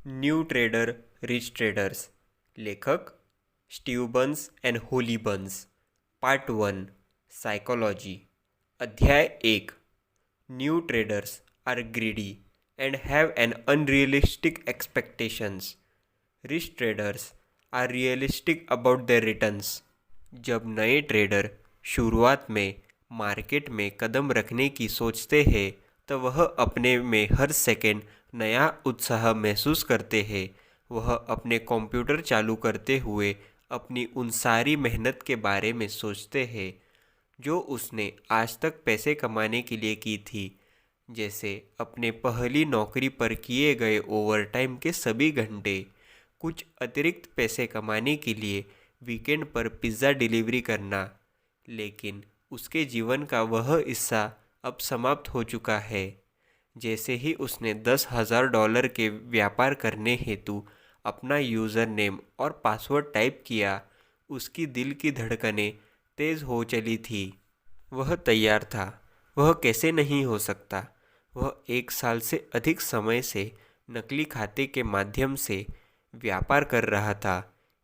New trader rich traders. लेखक Steve Burns and Holly Burns. Part 1 psychology. अध्याय 1। New traders are greedy and have an unrealistic expectations. Rich traders are realistic about their returns. जब नए trader शुरुआत में market में कदम रखने की सोचते हैं तो वह अपने में हर सेकंड नया उत्साह महसूस करते हैं। वह अपने कंप्यूटर चालू करते हुए अपनी उन सारी मेहनत के बारे में सोचते हैं जो उसने आज तक पैसे कमाने के लिए की थी, जैसे अपने पहली नौकरी पर किए गए ओवरटाइम के सभी घंटे, कुछ अतिरिक्त पैसे कमाने के लिए वीकेंड पर पिज़्ज़ा डिलीवरी करना। लेकिन उसके जीवन का वह हिस्सा अब समाप्त हो चुका है। जैसे ही उसने $10,000 के व्यापार करने हेतु अपना यूज़र नेम और पासवर्ड टाइप किया, उसकी दिल की धड़कनें तेज़ हो चली थी। वह तैयार था। वह कैसे नहीं हो सकता। वह 1 साल से अधिक समय से नकली खाते के माध्यम से व्यापार कर रहा था,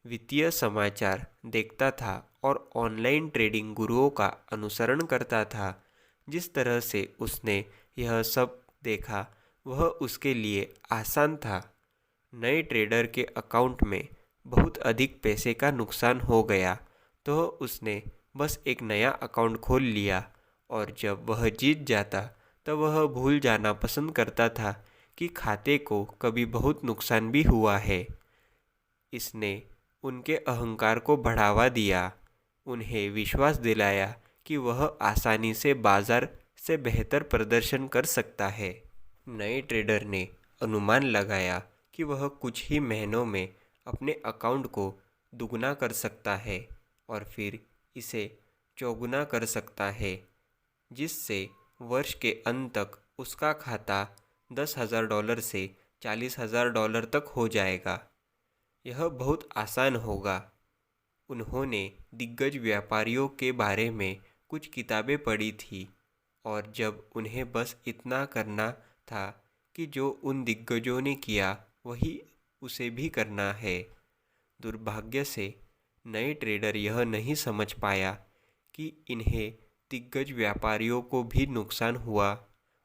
वित्तीय समाचार देखता था और ऑनलाइन ट्रेडिंग गुरुओं का अनुसरण करता था। जिस तरह से उसने यह सब देखा वह उसके लिए आसान था। नए ट्रेडर के अकाउंट में बहुत अधिक पैसे का नुकसान हो गया तो उसने बस एक नया अकाउंट खोल लिया, और जब वह जीत जाता तो वह भूल जाना पसंद करता था कि खाते को कभी बहुत नुकसान भी हुआ है। इसने उनके अहंकार को बढ़ावा दिया, उन्हें विश्वास दिलाया कि वह आसानी से बाजार से बेहतर प्रदर्शन कर सकता है। नए ट्रेडर ने अनुमान लगाया कि वह कुछ ही महीनों में अपने अकाउंट को दुगना कर सकता है और फिर इसे चौगुना कर सकता है, जिससे वर्ष के अंत तक उसका खाता $10,000 से $40,000 तक हो जाएगा। यह बहुत आसान होगा। उन्होंने दिग्गज व्यापारियों के बारे में कुछ किताबें पढ़ी थी और जब उन्हें बस इतना करना था कि जो उन दिग्गजों ने किया वही उसे भी करना है। दुर्भाग्य से नए ट्रेडर यह नहीं समझ पाया कि इन्हें दिग्गज व्यापारियों को भी नुकसान हुआ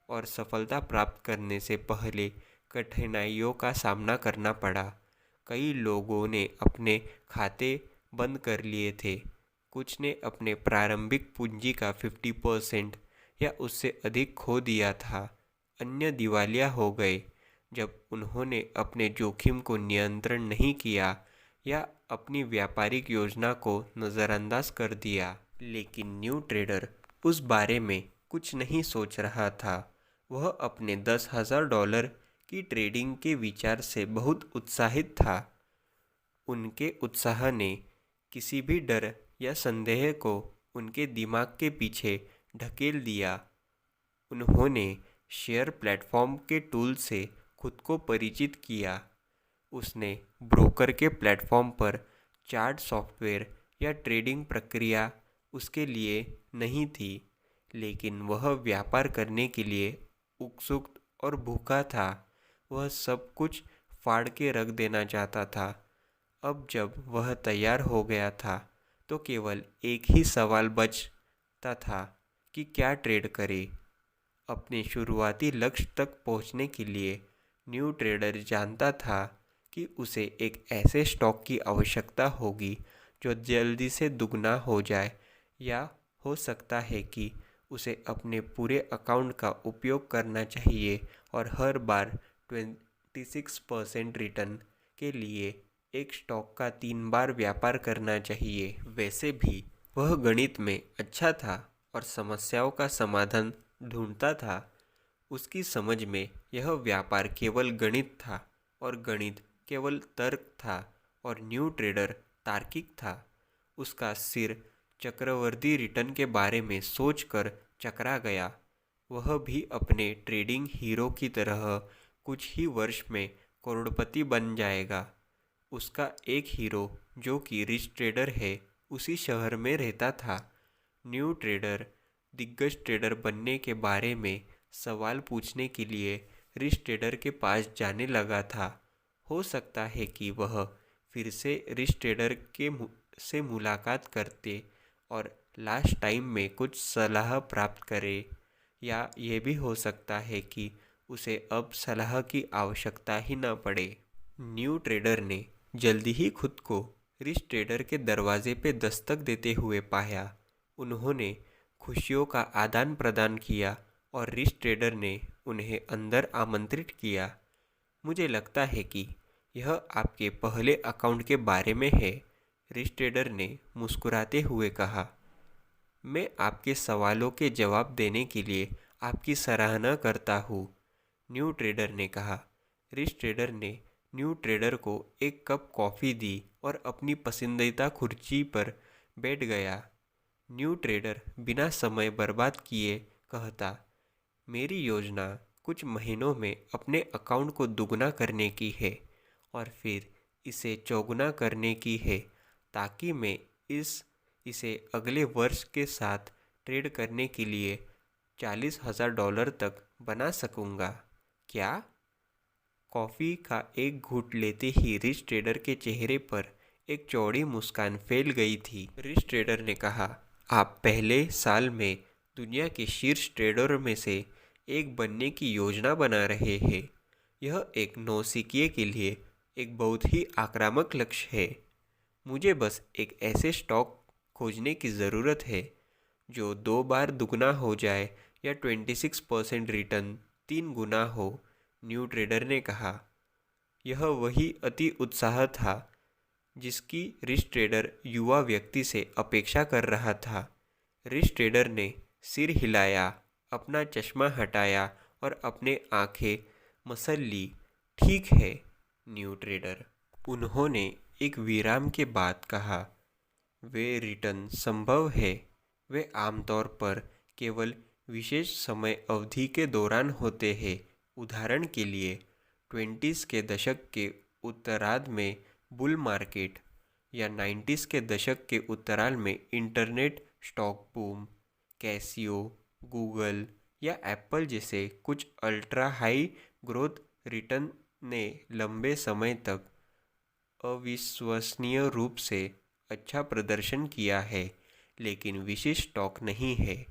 और सफलता प्राप्त करने से पहले कठिनाइयों का सामना करना पड़ा। कई लोगों ने अपने खाते बंद कर लिए थे। कुछ ने अपने प्रारंभिक पूंजी का 50% या उससे अधिक खो दिया था। अन्य दिवालिया हो गए जब उन्होंने अपने जोखिम को नियंत्रण नहीं किया या अपनी व्यापारिक योजना को नज़रअंदाज कर दिया। लेकिन न्यू ट्रेडर उस बारे में कुछ नहीं सोच रहा था। वह अपने $10,000 की ट्रेडिंग के विचार से बहुत उत्साहित था। उनके उत्साह ने किसी भी डर या संदेह को उनके दिमाग के पीछे ढकेल दिया। उन्होंने शेयर प्लेटफॉर्म के टूल से खुद को परिचित किया। उसने ब्रोकर के प्लेटफॉर्म पर चार्ट सॉफ्टवेयर या ट्रेडिंग प्रक्रिया उसके लिए नहीं थी, लेकिन वह व्यापार करने के लिए उत्सुक और भूखा था। वह सब कुछ फाड़ के रख देना चाहता था। अब जब वह तैयार हो गया था तो केवल एक ही सवाल बचता था कि क्या ट्रेड करे। अपने शुरुआती लक्ष्य तक पहुंचने के लिए न्यू ट्रेडर जानता था कि उसे एक ऐसे स्टॉक की आवश्यकता होगी जो जल्दी से दुगना हो जाए, या हो सकता है कि उसे अपने पूरे अकाउंट का उपयोग करना चाहिए और हर बार 26% रिटर्न के लिए एक स्टॉक का 3 बार व्यापार करना चाहिए। वैसे भी वह गणित में अच्छा था और समस्याओं का समाधान ढूंढता था। उसकी समझ में यह व्यापार केवल गणित था और गणित केवल तर्क था और न्यू ट्रेडर तार्किक था। उसका सिर चक्रवर्ती रिटर्न के बारे में सोचकर चकरा गया। वह भी अपने ट्रेडिंग हीरो की तरह कुछ ही वर्ष में करोड़पति बन जाएगा। उसका एक हीरो जो कि रिच ट्रेडर है उसी शहर में रहता था। न्यू ट्रेडर दिग्गज ट्रेडर बनने के बारे में सवाल पूछने के लिए रिच ट्रेडर के पास जाने लगा था। हो सकता है कि वह फिर से रिच ट्रेडर से मुलाकात करते और लास्ट टाइम में कुछ सलाह प्राप्त करे, या यह भी हो सकता है कि उसे अब सलाह की आवश्यकता ही न पड़े। न्यू ट्रेडर ने जल्दी ही खुद को रिच ट्रेडर के दरवाजे पे दस्तक देते हुए पाया। उन्होंने खुशियों का आदान प्रदान किया और रिच ट्रेडर ने उन्हें अंदर आमंत्रित किया। मुझे लगता है कि यह आपके पहले अकाउंट के बारे में है, रिच ट्रेडर ने मुस्कुराते हुए कहा। मैं आपके सवालों के जवाब देने के लिए आपकी सराहना करता हूँ, न्यू ट्रेडर ने कहा। रिच ट्रेडर ने न्यू ट्रेडर को एक कप कॉफ़ी दी और अपनी पसंदीदा कुर्सी पर बैठ गया। न्यू ट्रेडर बिना समय बर्बाद किए कहता, मेरी योजना कुछ महीनों में अपने अकाउंट को दुगना करने की है और फिर इसे चौगुना करने की है, ताकि मैं इसे अगले वर्ष के साथ ट्रेड करने के लिए $40,000 तक बना सकूंगा। क्या? कॉफ़ी का एक घूंट लेते ही रिच ट्रेडर के चेहरे पर एक चौड़ी मुस्कान फैल गई थी। रिच ट्रेडर ने कहा, आप पहले साल में दुनिया के शीर्ष ट्रेडरों में से एक बनने की योजना बना रहे हैं। यह एक नौसिखिए के लिए एक बहुत ही आक्रामक लक्ष्य है। मुझे बस एक ऐसे स्टॉक खोजने की ज़रूरत है जो 2 बार दुगना हो जाए या 26% रिटर्न 3 गुना हो, न्यू ट्रेडर ने कहा। यह वही अति उत्साह था जिसकी रिच ट्रेडर युवा व्यक्ति से अपेक्षा कर रहा था। रिच ट्रेडर ने सिर हिलाया, अपना चश्मा हटाया और अपने आंखें मसल ली। ठीक है, न्यू ट्रेडर, उन्होंने एक विराम के बाद कहा। वे रिटर्न संभव है। वे आमतौर पर केवल विशेष समय अवधि के दौरान होते हैं। उदाहरण के लिए 20s के दशक के उत्तरार्ध में बुल मार्केट या 90s के दशक के उत्तरार्ध में internet stock boom. Casio, Google या एप्पल जैसे कुछ अल्ट्रा हाई ग्रोथ रिटर्न ने लंबे समय तक अविश्वसनीय रूप से अच्छा प्रदर्शन किया है, लेकिन विशिष्ट स्टॉक नहीं है।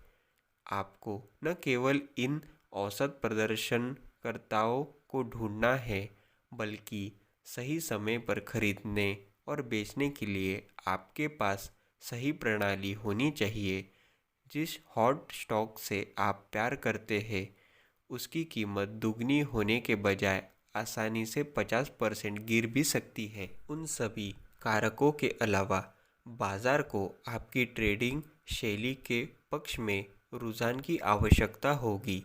आपको न केवल इन औसत प्रदर्शनकर्ताओं को ढूंढना है, बल्कि सही समय पर खरीदने और बेचने के लिए आपके पास सही प्रणाली होनी चाहिए। जिस हॉट स्टॉक से आप प्यार करते हैं, उसकी कीमत दुगनी होने के बजाय आसानी से 50% गिर भी सकती है। उन सभी कारकों के अलावा बाजार को आपकी ट्रेडिंग शैली के पक्ष में रुझान की आवश्यकता होगी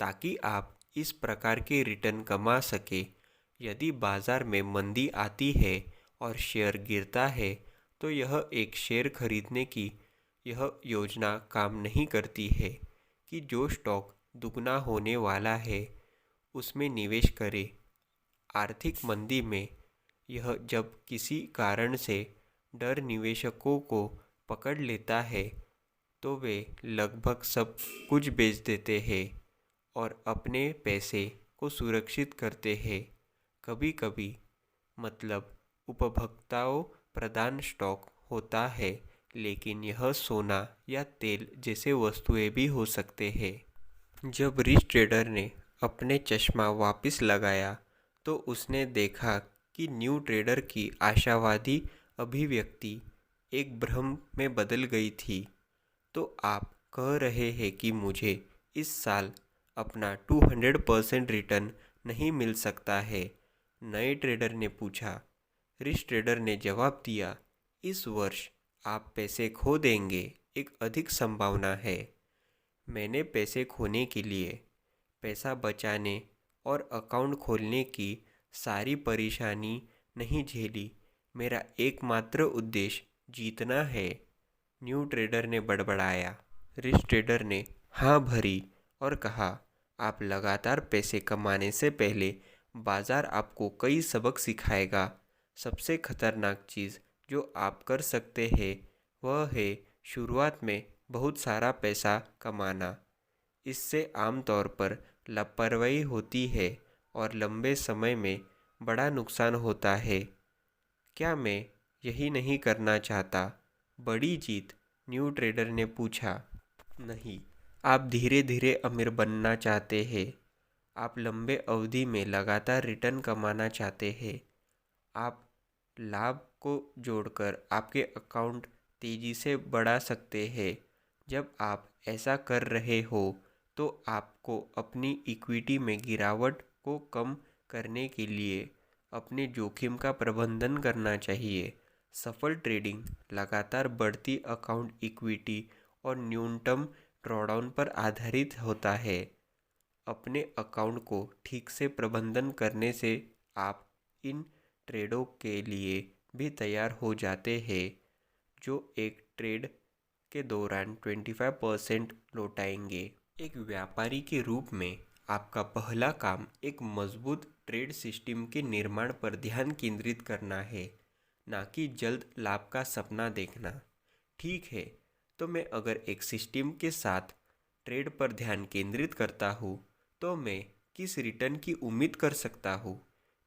ताकि आप इस प्रकार के रिटर्न कमा सके। यदि बाजार में मंदी आती है और शेयर गिरता है, तो यह एक शेयर खरीदने की यह योजना काम नहीं करती है कि जो स्टॉक दुगना होने वाला है उसमें निवेश करें। आर्थिक मंदी में यह जब किसी कारण से डर निवेशकों को पकड़ लेता है तो वे लगभग सब कुछ बेच देते हैं और अपने पैसे को सुरक्षित करते हैं। कभी कभी मतलब उपभोक्ताओं प्रधान स्टॉक होता है, लेकिन यह सोना या तेल जैसे वस्तुएं भी हो सकते हैं। जब रिच ट्रेडर ने अपने चश्मा वापस लगाया तो उसने देखा कि न्यू ट्रेडर की आशावादी अभिव्यक्ति एक भ्रम में बदल गई थी। तो आप कह रहे हैं कि मुझे इस साल अपना 200% रिटर्न नहीं मिल सकता है? नए ट्रेडर ने पूछा। रिच ट्रेडर ने जवाब दिया, इस वर्ष आप पैसे खो देंगे, एक अधिक संभावना है। मैंने पैसे खोने के लिए, पैसा बचाने और अकाउंट खोलने की सारी परेशानी नहीं झेली। मेरा एकमात्र उद्देश्य जीतना है, न्यू ट्रेडर ने बड़बड़ाया। रिच ट्रेडर ने हाँ भरी और कहा, आप लगातार पैसे कमाने से पहले बाजार आपको कई सबक सिखाएगा। सबसे खतरनाक चीज़ जो आप कर सकते हैं वह है शुरुआत में बहुत सारा पैसा कमाना। इससे आमतौर पर लापरवाही होती है और लंबे समय में बड़ा नुकसान होता है। क्या मैं यही नहीं करना चाहता? बड़ी जीत, न्यू ट्रेडर ने पूछा। नहीं, आप धीरे धीरे अमीर बनना चाहते हैं। आप लंबे अवधि में लगातार रिटर्न कमाना चाहते हैं। आप लाभ को जोड़कर आपके अकाउंट तेजी से बढ़ा सकते हैं। जब आप ऐसा कर रहे हो तो आपको अपनी इक्विटी में गिरावट को कम करने के लिए अपने जोखिम का प्रबंधन करना चाहिए। सफल ट्रेडिंग लगातार बढ़ती अकाउंट इक्विटी और न्यूनतम ड्रॉडाउन पर आधारित होता है। अपने अकाउंट को ठीक से प्रबंधन करने से आप इन ट्रेडों के लिए भी तैयार हो जाते हैं जो एक ट्रेड के दौरान 25% लौटाएंगे। एक व्यापारी के रूप में आपका पहला काम एक मजबूत ट्रेड सिस्टम के निर्माण पर ध्यान केंद्रित करना है, ना कि जल्द लाभ का सपना देखना। ठीक है, तो मैं अगर एक सिस्टम के साथ ट्रेड पर ध्यान केंद्रित करता हूँ तो मैं किस रिटर्न की उम्मीद कर सकता हूँ?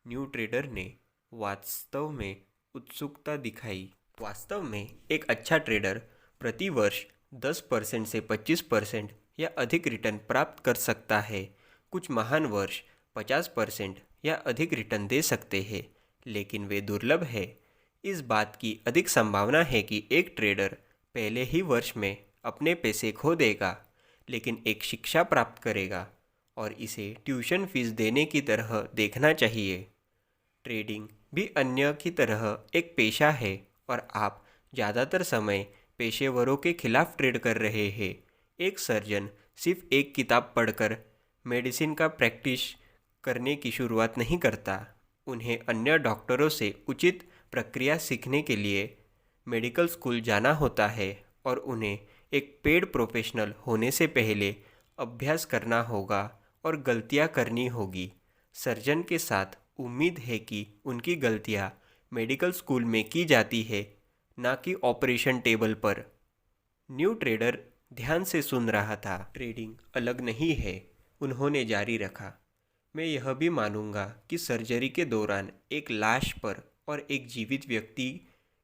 न्यू ट्रेडर ने वास्तव में उत्सुकता दिखाई। वास्तव में एक अच्छा ट्रेडर प्रति वर्ष 10% से 25% या अधिक रिटर्न प्राप्त कर सकता है। कुछ महान वर्ष 50% या अधिक रिटर्न दे सकते हैं, लेकिन वे दुर्लभ है। इस बात की अधिक संभावना है कि एक ट्रेडर पहले ही वर्ष में अपने पैसे खो देगा, लेकिन एक शिक्षा प्राप्त करेगा और इसे ट्यूशन फीस देने की तरह देखना चाहिए। ट्रेडिंग भी अन्य की तरह एक पेशा है और आप ज़्यादातर समय पेशेवरों के खिलाफ ट्रेड कर रहे हैं। एक सर्जन सिर्फ एक किताब पढ़कर मेडिसिन का प्रैक्टिस करने की शुरुआत नहीं करता। उन्हें अन्य डॉक्टरों से उचित प्रक्रिया सीखने के लिए मेडिकल स्कूल जाना होता है और उन्हें एक पेड प्रोफेशनल होने से पहले अभ्यास करना होगा और गलतियां करनी होगी। सर्जन के साथ उम्मीद है कि उनकी गलतियां मेडिकल स्कूल में की जाती है, ना कि ऑपरेशन टेबल पर। न्यू ट्रेडर ध्यान से सुन रहा था। ट्रेडिंग अलग नहीं है, उन्होंने जारी रखा। मैं यह भी मानूंगा कि सर्जरी के दौरान एक लाश पर और एक जीवित व्यक्ति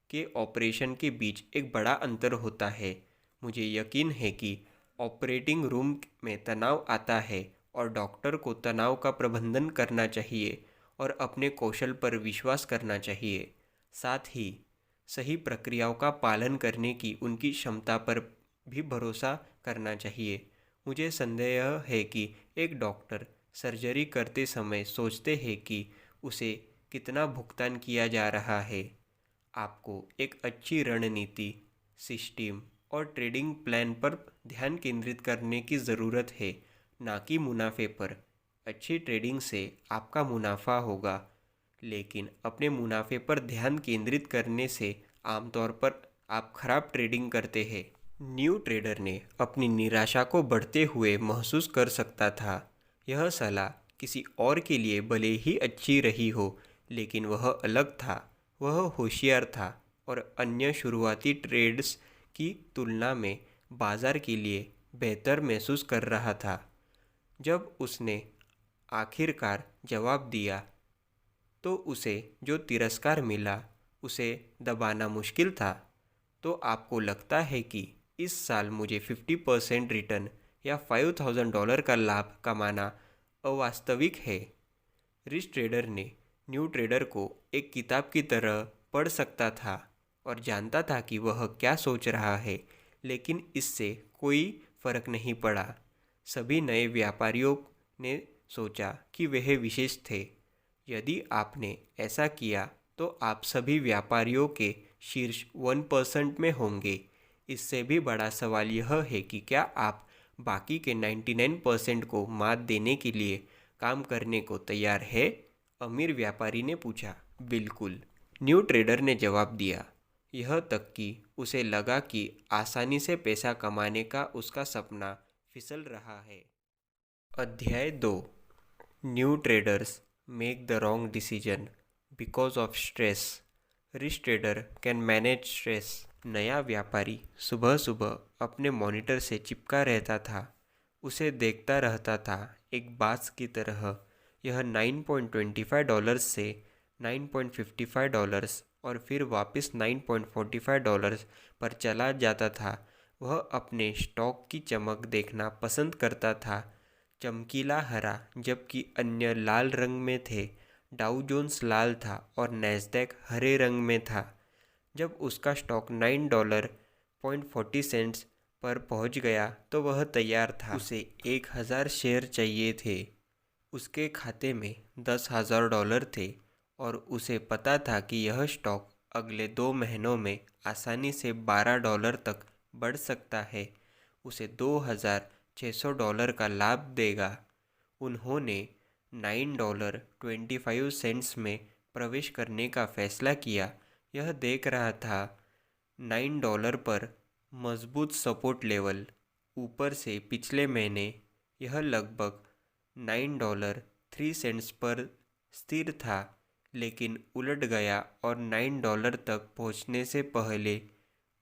के ऑपरेशन के बीच एक बड़ा अंतर होता है। मुझे यकीन है कि ऑपरेटिंग रूम में तनाव आता है और डॉक्टर को तनाव का प्रबंधन करना चाहिए और अपने कौशल पर विश्वास करना चाहिए। साथ ही सही प्रक्रियाओं का पालन करने की उनकी क्षमता पर भी भरोसा करना चाहिए। मुझे संदेह है कि एक डॉक्टर सर्जरी करते समय सोचते हैं कि उसे कितना भुगतान किया जा रहा है। आपको एक अच्छी रणनीति, सिस्टम और ट्रेडिंग प्लान पर ध्यान केंद्रित करने की ज़रूरत है, ना कि मुनाफे पर। अच्छी ट्रेडिंग से आपका मुनाफा होगा, लेकिन अपने मुनाफे पर ध्यान केंद्रित करने से आमतौर पर आप खराब ट्रेडिंग करते हैं। न्यू ट्रेडर ने अपनी निराशा को बढ़ते हुए महसूस कर सकता था। यह सलाह किसी और के लिए भले ही अच्छी रही हो, लेकिन वह अलग था। वह होशियार था और अन्य शुरुआती ट्रेड्स की तुलना में बाजार के लिए बेहतर महसूस कर रहा था। जब उसने आखिरकार जवाब दिया तो उसे जो तिरस्कार मिला उसे दबाना मुश्किल था। तो आपको लगता है कि इस साल मुझे 50% रिटर्न या $5,000 का लाभ कमाना अवास्तविक है? रिच ट्रेडर ने न्यू ट्रेडर को एक किताब की तरह पढ़ सकता था और जानता था कि वह क्या सोच रहा है, लेकिन इससे कोई फर्क नहीं पड़ा। सभी नए व्यापारियों ने सोचा कि वह विशेष थे। यदि आपने ऐसा किया तो आप सभी व्यापारियों के शीर्ष 1% में होंगे। इससे भी बड़ा सवाल यह है कि क्या आप बाकी के 99% को मात देने के लिए काम करने को तैयार है? अमीर व्यापारी ने पूछा। बिल्कुल, न्यू ट्रेडर ने जवाब दिया। यह तक कि उसे लगा कि आसानी से पैसा कमाने का उसका सपना फिसल रहा है। अध्याय 2। New traders make the wrong decision because of stress. Rich trader can manage stress. नया व्यापारी सुबह सुबह अपने मॉनिटर से चिपका रहता था। उसे देखता रहता था, एक बाज की तरह। यह $9.25 से $9.55 और फिर वापस $9.45 पर चला जाता था। वह अपने स्टॉक की चमक देखना पसंद करता था, चमकीला हरा, जबकि अन्य लाल रंग में थे। डाउ जोन्स लाल था और नैस्डैक हरे रंग में था। जब उसका स्टॉक $9.40 पर पहुंच गया तो वह तैयार था। उसे 1000 शेयर चाहिए थे। उसके खाते में $10,000 थे और उसे पता था कि यह स्टॉक अगले 2 महीनों में आसानी से $12 तक बढ़ सकता है, उसे $2,600 का लाभ देगा। उन्होंने $9.25 में प्रवेश करने का फैसला किया। यह देख रहा था $9 पर मजबूत सपोर्ट लेवल। ऊपर से पिछले महीने यह लगभग $9.03 पर स्थिर था, लेकिन उलट गया और $9 तक पहुंचने से पहले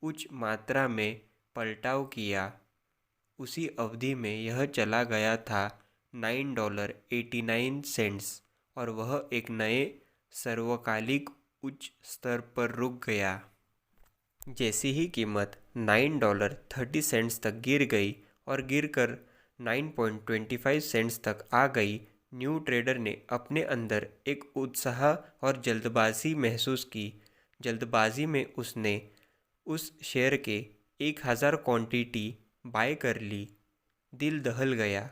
उच्च मात्रा में पलटाव किया। उसी अवधि में यह चला गया था $9.89 और वह एक नए सर्वकालिक उच्च स्तर पर रुक गया। जैसी ही कीमत $9.30 तक गिर गई और गिरकर $9.25 तक आ गई, न्यू ट्रेडर ने अपने अंदर एक उत्साह और जल्दबाजी महसूस की। जल्दबाजी में उसने उस शेयर के 1000 क्वांटिटी बाय कर ली। दिल दहल गया।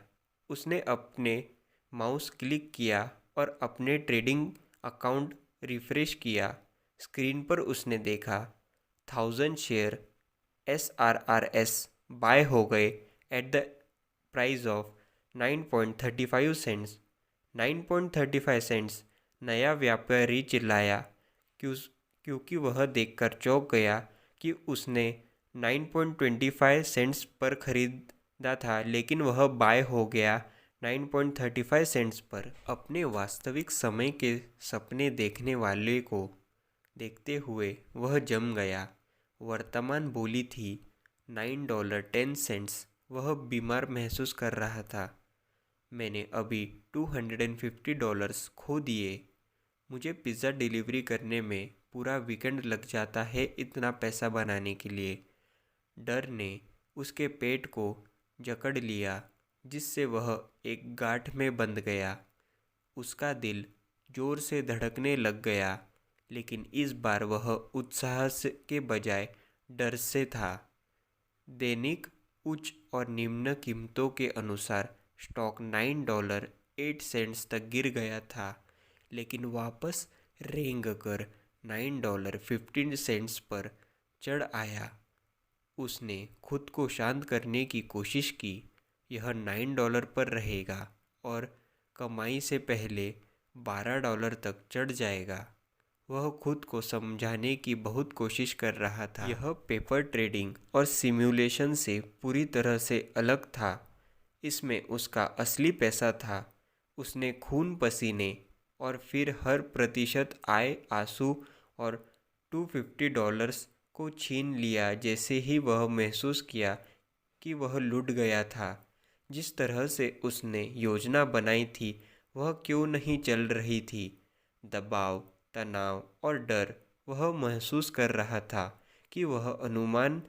उसने अपने माउस क्लिक किया और अपने ट्रेडिंग अकाउंट रिफ्रेश किया। स्क्रीन पर उसने देखा 1000 शेयर SRRS बाय हो गए at the price of 9.35 cents. 9.35 cents, नया व्यापारी चिल्लाया, क्योंकि वह देखकर चौंक गया कि उसने 9.25 सेंट्स पर खरीदा था, लेकिन वह बाय हो गया 9.35 सेंट्स पर। अपने वास्तविक समय के सपने देखने वाले को देखते हुए वह जम गया। वर्तमान बोली थी $9.10। वह बीमार महसूस कर रहा था। मैंने अभी $250 खो दिए। मुझे पिज़्ज़ा डिलीवरी करने में पूरा वीकेंड लग जाता है इतना पैसा बनाने के लिए। डर ने उसके पेट को जकड़ लिया, जिससे वह एक गांठ में बंध गया। उसका दिल जोर से धड़कने लग गया, लेकिन इस बार वह उत्साह के बजाय डर से था। दैनिक उच्च और निम्न कीमतों के अनुसार स्टॉक $9.08 तक गिर गया था, लेकिन वापस रेंग कर $9.15 पर चढ़ आया। उसने खुद को शांत करने की कोशिश की। यह $9 पर रहेगा और कमाई से पहले $12 तक चढ़ जाएगा। वह खुद को समझाने की बहुत कोशिश कर रहा था। यह पेपर ट्रेडिंग और सिमुलेशन से पूरी तरह से अलग था। इसमें उसका असली पैसा था। उसने खून पसीने और फिर हर प्रतिशत आय, आंसू और $250 को छीन लिया जैसे ही वह महसूस किया कि वह लुट गया था। जिस तरह से उसने योजना बनाई थी वह क्यों नहीं चल रही थी। दबाव, तनाव और डर। वह महसूस कर रहा था कि वह अनुमान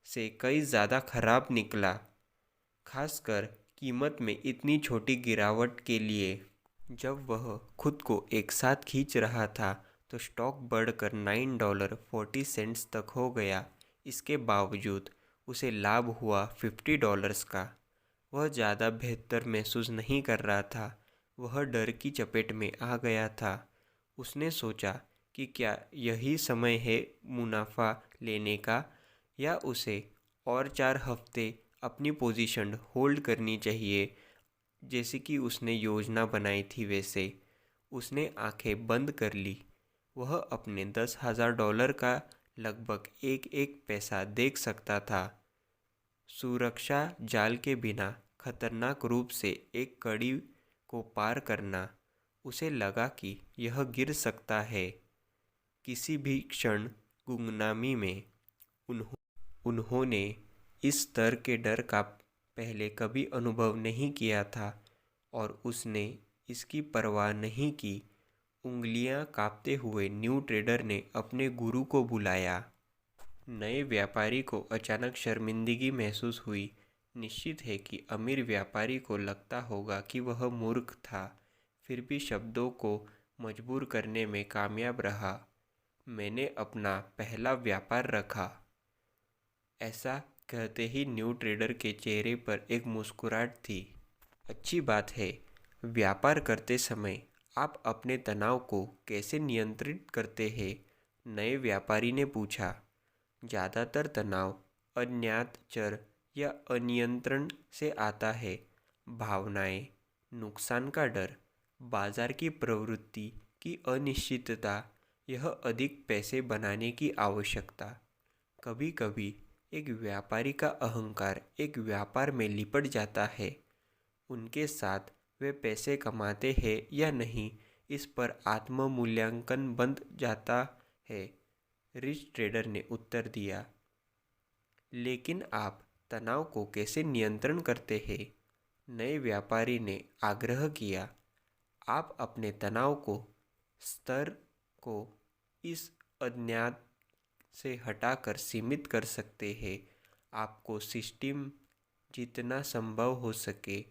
से कई ज़्यादा खराब निकला, खासकर कीमत में इतनी छोटी गिरावट के लिए। जब वह खुद को एक साथ खींच रहा था तो स्टॉक बढ़कर $9.40 तक हो गया। इसके बावजूद उसे लाभ हुआ $50 का। वह ज़्यादा बेहतर महसूस नहीं कर रहा था। वह डर की चपेट में आ गया था। उसने सोचा कि क्या यही समय है मुनाफा लेने का, या उसे और 4 हफ्ते अपनी पोजीशन होल्ड करनी चाहिए जैसे कि उसने योजना बनाई थी वैसे। उसने आंखें बंद कर ली। वह अपने $10,000 का लगभग एक एक पैसा देख सकता था। सुरक्षा जाल के बिना खतरनाक रूप से एक कड़ी को पार करना। उसे लगा कि यह गिर सकता है किसी भी क्षण गुमनामी में। उन्होंने इस स्तर के डर का पहले कभी अनुभव नहीं किया था और उसने इसकी परवाह नहीं की। उंगलियां कांपते हुए न्यू ट्रेडर ने अपने गुरु को बुलाया। नए व्यापारी को अचानक शर्मिंदगी महसूस हुई। निश्चित है कि अमीर व्यापारी को लगता होगा कि वह मूर्ख था, फिर भी शब्दों को मजबूर करने में कामयाब रहा। मैंने अपना पहला व्यापार रखा। ऐसा कहते ही न्यू ट्रेडर के चेहरे पर एक मुस्कुराहट थी। अच्छी बात है। व्यापार करते समय आप अपने तनाव को कैसे नियंत्रित करते हैं? नए व्यापारी ने पूछा। ज़्यादातर तनाव अज्ञात चर या अनियंत्रण से आता है। भावनाएं, नुकसान का डर, बाजार की प्रवृत्ति की अनिश्चितता, यह अधिक पैसे बनाने की आवश्यकता। कभी कभी एक व्यापारी का अहंकार एक व्यापार में लिपट जाता है। उनके साथ वे पैसे कमाते हैं या नहीं, इस पर आत्म मूल्यांकन बन जाता है। रिच ट्रेडर ने उत्तर दिया। लेकिन आप तनाव को कैसे नियंत्रण करते हैं? नए व्यापारी ने आग्रह किया। आप अपने तनाव को स्तर को इस अज्ञात से हटाकर सीमित कर सकते हैं। आपको सिस्टम जितना संभव हो सके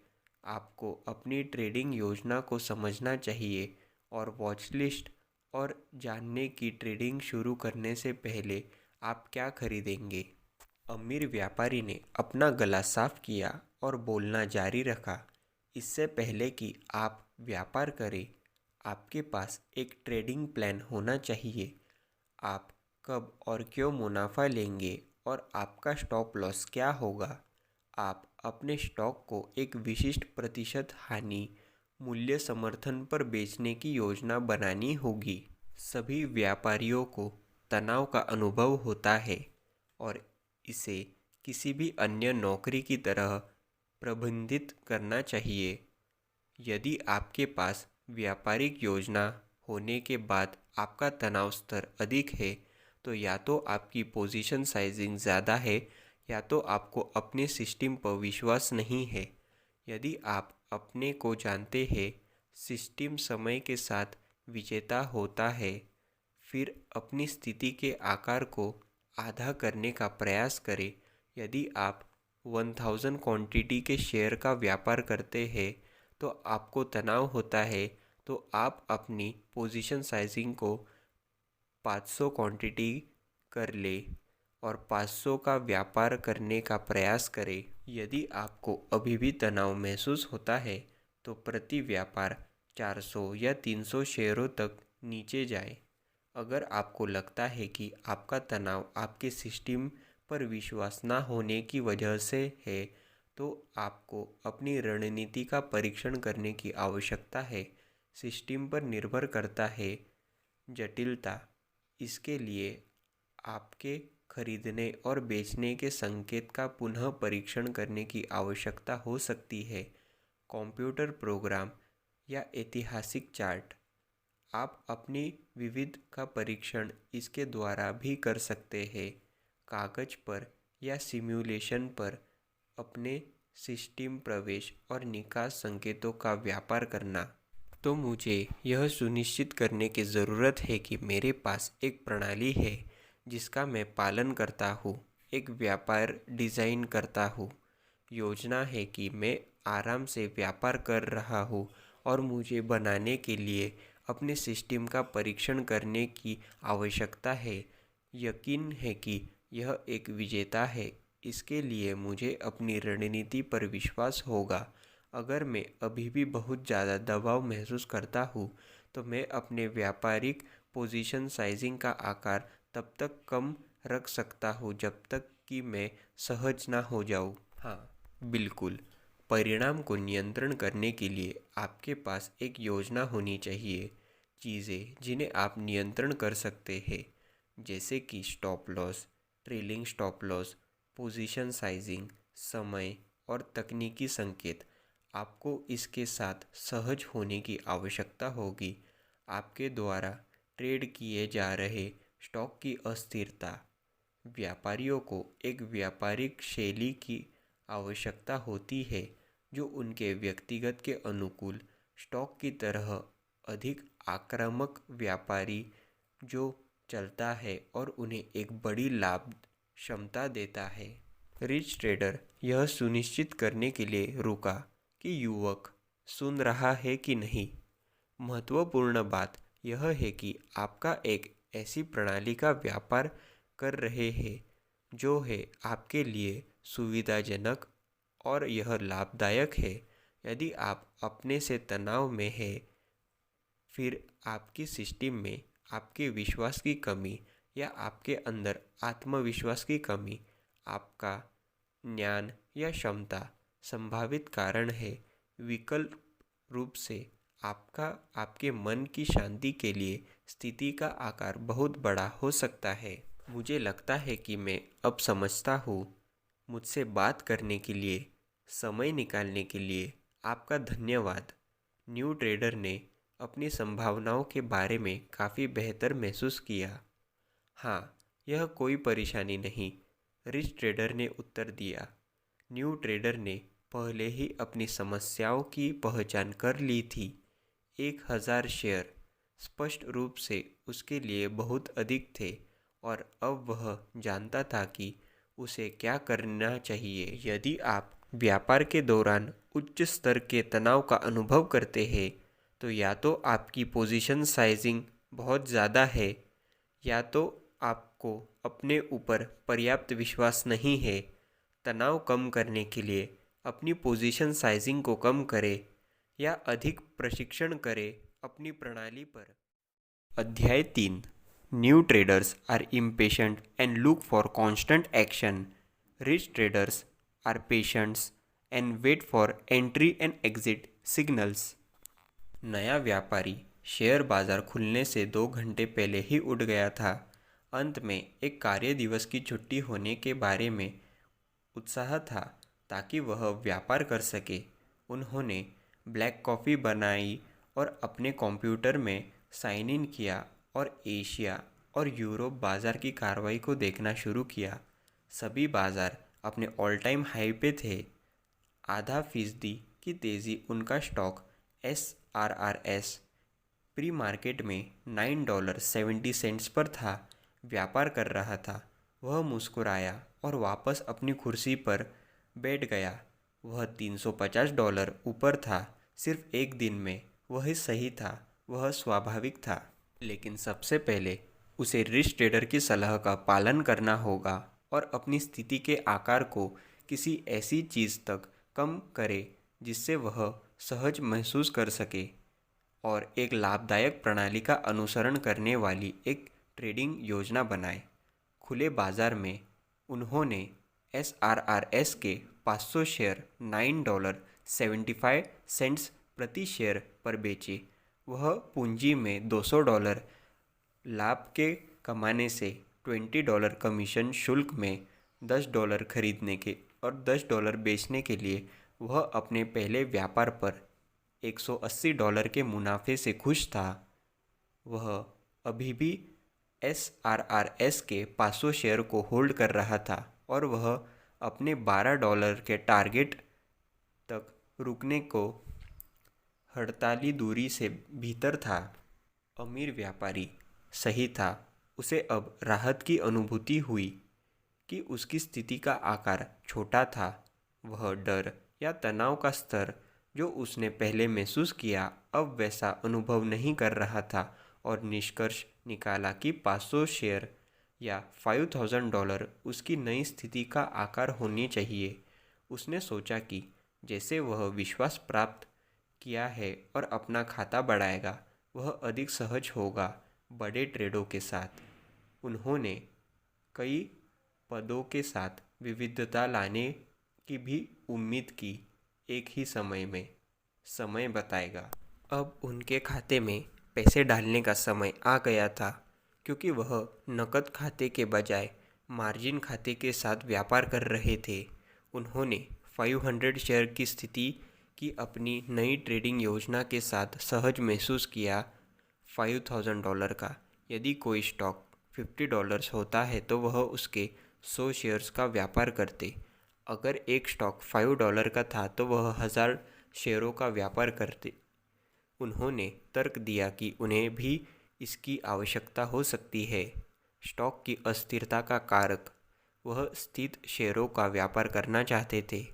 आपको अपनी ट्रेडिंग योजना को समझना चाहिए और वॉच लिस्ट और जानने की ट्रेडिंग शुरू करने से पहले आप क्या खरीदेंगे। अमीर व्यापारी ने अपना गला साफ किया और बोलना जारी रखा। इससे पहले कि आप व्यापार करें, आपके पास एक ट्रेडिंग प्लान होना चाहिए। आप कब और क्यों मुनाफा लेंगे और आपका स्टॉप लॉस क्या होगा। आप अपने स्टॉक को एक विशिष्ट प्रतिशत हानि मूल्य समर्थन पर बेचने की योजना बनानी होगी। सभी व्यापारियों को तनाव का अनुभव होता है और इसे किसी भी अन्य नौकरी की तरह प्रबंधित करना चाहिए। यदि आपके पास व्यापारिक योजना होने के बाद आपका तनाव स्तर अधिक है, तो या तो आपकी पोजीशन साइजिंग ज़्यादा है या तो आपको अपने सिस्टम पर विश्वास नहीं है। यदि आप अपने को जानते हैं, सिस्टम समय के साथ विजेता होता है, फिर अपनी स्थिति के आकार को आधा करने का प्रयास करें। यदि आप 1000 क्वांटिटी के शेयर का व्यापार करते हैं तो आपको तनाव होता है, तो आप अपनी पोजीशन साइजिंग को 500 क्वांटिटी कर ले और 500 का व्यापार करने का प्रयास करें। यदि आपको अभी भी तनाव महसूस होता है तो प्रति व्यापार 400 या 300 शेयरों तक नीचे जाए। अगर आपको लगता है कि आपका तनाव आपके सिस्टम पर विश्वास न होने की वजह से है, तो आपको अपनी रणनीति का परीक्षण करने की आवश्यकता है। सिस्टम पर निर्भर करता है जटिलता। इसके लिए आपके खरीदने और बेचने के संकेत का पुनः परीक्षण करने की आवश्यकता हो सकती है। कंप्यूटर प्रोग्राम या ऐतिहासिक चार्ट। आप अपनी विविध का परीक्षण इसके द्वारा भी कर सकते हैं। कागज पर या सिमुलेशन पर अपने सिस्टम प्रवेश और निकास संकेतों का व्यापार करना। तो मुझे यह सुनिश्चित करने की ज़रूरत है कि मेरे पास एक प्रणाली है जिसका मैं पालन करता हूँ, एक व्यापार डिज़ाइन करता हूँ। योजना है कि मैं आराम से व्यापार कर रहा हूँ और मुझे बनाने के लिए अपने सिस्टम का परीक्षण करने की आवश्यकता है। यकीन है कि यह एक विजेता है। इसके लिए मुझे अपनी रणनीति पर विश्वास होगा। अगर मैं अभी भी बहुत ज़्यादा दबाव महसूस करता हूँ, तो मैं अपने व्यापारिक पोजीशन साइजिंग का आकार तब तक कम रख सकता हूँ जब तक कि मैं सहज ना हो जाऊँ। हाँ, बिल्कुल। परिणाम को नियंत्रण करने के लिए आपके पास एक योजना होनी चाहिए। चीज़ें जिन्हें आप नियंत्रण कर सकते हैं, जैसे कि stop loss, trailing stop loss, position sizing, समय और तकनीकी संकेत। आपको इसके साथ सहज होने की आवश्यकता होगी। आपके द्वारा ट्रेड किए जा रहे स्टॉक की अस्थिरता। व्यापारियों को एक व्यापारिक शैली की आवश्यकता होती है जो उनके व्यक्तिगत के अनुकूल स्टॉक की तरह अधिक आक्रामक व्यापारी जो चलता है और उन्हें एक बड़ी लाभ क्षमता देता है। रिच ट्रेडर यह सुनिश्चित करने के लिए रुका कि युवक सुन रहा है कि नहीं। महत्वपूर्ण बात यह है कि आपका एक ऐसी प्रणाली का व्यापार कर रहे हैं जो है आपके लिए सुविधाजनक और यह लाभदायक है। यदि आप अपने से तनाव में हैं, फिर आपकी सिस्टम में आपके विश्वास की कमी या आपके अंदर आत्मविश्वास की कमी, आपका ज्ञान या क्षमता संभावित कारण है। विकल्प रूप से आपके मन की शांति के लिए स्थिति का आकार बहुत बड़ा हो सकता है। मुझे लगता है कि मैं अब समझता हूँ। मुझसे बात करने के लिए, समय निकालने के लिए आपका धन्यवाद। न्यू ट्रेडर ने अपनी संभावनाओं के बारे में काफ़ी बेहतर महसूस किया। हाँ, यह कोई परेशानी नहीं, रिच ट्रेडर ने उत्तर दिया। न्यू ट्रेडर ने पहले ही अपनी समस्याओं की पहचान कर ली थी। 1000 शेयर स्पष्ट रूप से उसके लिए बहुत अधिक थे और अब वह जानता था कि उसे क्या करना चाहिए। यदि आप व्यापार के दौरान उच्च स्तर के तनाव का अनुभव करते हैं, तो या तो आपकी पोजीशन साइजिंग बहुत ज़्यादा है या तो आपको अपने ऊपर पर्याप्त विश्वास नहीं है। तनाव कम करने के लिए अपनी पोजीशन साइजिंग को कम करें या अधिक प्रशिक्षण करें अपनी प्रणाली पर। अध्याय 3। New traders are impatient and look for constant action. Rich traders are patients and wait for entry and exit signals. नया व्यापारी शेयर बाजार खुलने से 2 घंटे पहले ही उठ गया था। अंत में एक कार्य दिवस की छुट्टी होने के बारे में उत्साह था ताकि वह व्यापार कर सके। उन्होंने ब्लैक कॉफ़ी बनाई और अपने कंप्यूटर में साइन इन किया और एशिया और यूरोप बाज़ार की कार्रवाई को देखना शुरू किया। सभी बाज़ार अपने ऑल टाइम हाई पे थे। 0.5% की तेज़ी उनका स्टॉक SRRS प्री मार्केट में $9.70 पर था व्यापार कर रहा था। वह मुस्कुराया और वापस अपनी कुर्सी पर बैठ गया। वह $350 ऊपर था। सिर्फ एक दिन में वह सही था, वह स्वाभाविक था। लेकिन सबसे पहले उसे रिच ट्रेडर की सलाह का पालन करना होगा और अपनी स्थिति के आकार को किसी ऐसी चीज़ तक कम करे जिससे वह सहज महसूस कर सके और एक लाभदायक प्रणाली का अनुसरण करने वाली एक ट्रेडिंग योजना बनाए। खुले बाजार में उन्होंने SRRS के 500 शेयर $9.75 प्रति शेयर पर बेचे। वह पूंजी में $200 लाभ के कमाने से $20 कमीशन शुल्क में $10 खरीदने के और $10 बेचने के लिए वह अपने पहले व्यापार पर $180 के मुनाफे से खुश था। वह अभी भी SRRS के 500 शेयर को होल्ड कर रहा था और वह अपने $12 के टारगेट तक रुकने को हड़ताली दूरी से भीतर था। अमीर व्यापारी सही था। उसे अब राहत की अनुभूति हुई कि उसकी स्थिति का आकार छोटा था। वह डर या तनाव का स्तर जो उसने पहले महसूस किया अब वैसा अनुभव नहीं कर रहा था और निष्कर्ष निकाला कि 500 शेयर या $5000 उसकी नई स्थिति का आकार होनी चाहिए। उसने सोचा कि जैसे वह विश्वास प्राप्त किया है और अपना खाता बढ़ाएगा, वह अधिक सहज होगा बड़े ट्रेडों के साथ। उन्होंने कई पदों के साथ विविधता लाने की भी उम्मीद की एक ही समय में। समय बताएगा। अब उनके खाते में पैसे डालने का समय आ गया था क्योंकि वह नकद खाते के बजाय मार्जिन खाते के साथ व्यापार कर रहे थे। उन्होंने 500 शेयर की स्थिति की अपनी नई ट्रेडिंग योजना के साथ सहज महसूस किया। $5000 का यदि कोई स्टॉक $50 होता है तो वह उसके 100 शेयर्स का व्यापार करते। अगर एक स्टॉक $5 का था तो वह 1000 शेयरों का व्यापार करते। उन्होंने तर्क दिया कि उन्हें भी इसकी आवश्यकता हो सकती है। स्टॉक की अस्थिरता का कारक, वह स्थित शेयरों का व्यापार करना चाहते थे।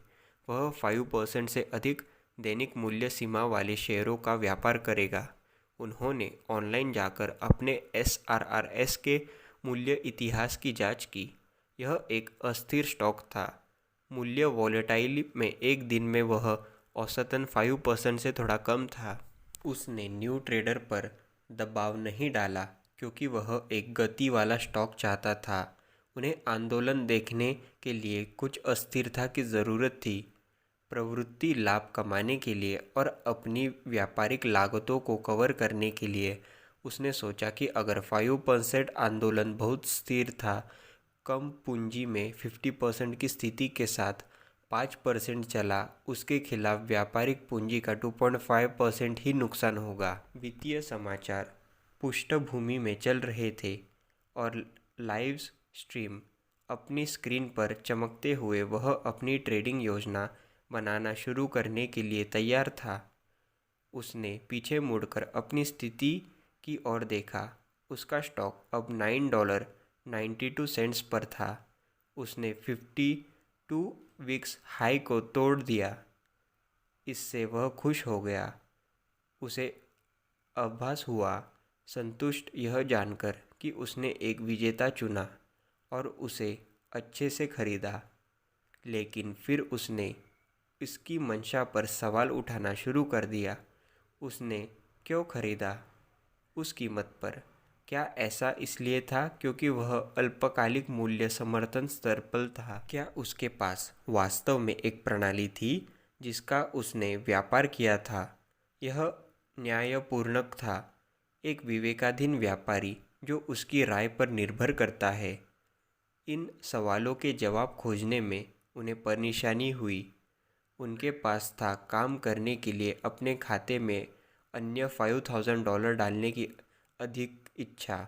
वह 5% से अधिक दैनिक मूल्य सीमा वाले शेयरों का व्यापार करेगा। उन्होंने ऑनलाइन जाकर अपने SRRS के मूल्य इतिहास की जांच की। यह एक अस्थिर स्टॉक था। मूल्य वॉलेटाइल में एक दिन में वह औसतन 5% से थोड़ा कम था। उसने न्यू ट्रेडर पर दबाव नहीं डाला क्योंकि वह एक गति वाला स्टॉक चाहता था। उन्हें आंदोलन देखने के लिए कुछ अस्थिरता की ज़रूरत थी। प्रवृत्ति लाभ कमाने के लिए और अपनी व्यापारिक लागतों को कवर करने के लिए उसने सोचा कि अगर 5% आंदोलन बहुत स्थिर था, कम पूंजी में 50% की स्थिति के साथ 5% चला, उसके खिलाफ व्यापारिक पूंजी का 2.5% ही नुकसान होगा। वित्तीय समाचार पृष्ठभूमि में चल रहे थे और लाइव स्ट्रीम अपनी स्क्रीन पर चमकते हुए वह अपनी ट्रेडिंग योजना बनाना शुरू करने के लिए तैयार था। उसने पीछे मुड़कर अपनी स्थिति की ओर देखा। उसका स्टॉक अब $9.92 पर था। उसने 52 वीक्स हाई को तोड़ दिया। इससे वह खुश हो गया। उसे आभास हुआ, संतुष्ट यह जानकर कि उसने एक विजेता चुना और उसे अच्छे से खरीदा। लेकिन फिर उसने इसकी मंशा पर सवाल उठाना शुरू कर दिया। उसने क्यों खरीदा? उस कीमत पर? क्या ऐसा इसलिए था क्योंकि वह अल्पकालिक मूल्य समर्थन स्तर पर था? क्या उसके पास वास्तव में एक प्रणाली थी जिसका उसने व्यापार किया था? यह न्यायपूर्ण था। एक विवेकाधीन व्यापारी जो उसकी राय पर निर्भर करता है। इन सवालों के जवाब खोजने में उन्हें परेशानी हुई। उनके पास था काम करने के लिए अपने खाते में अन्य $5,000 डालने की अधिक इच्छा।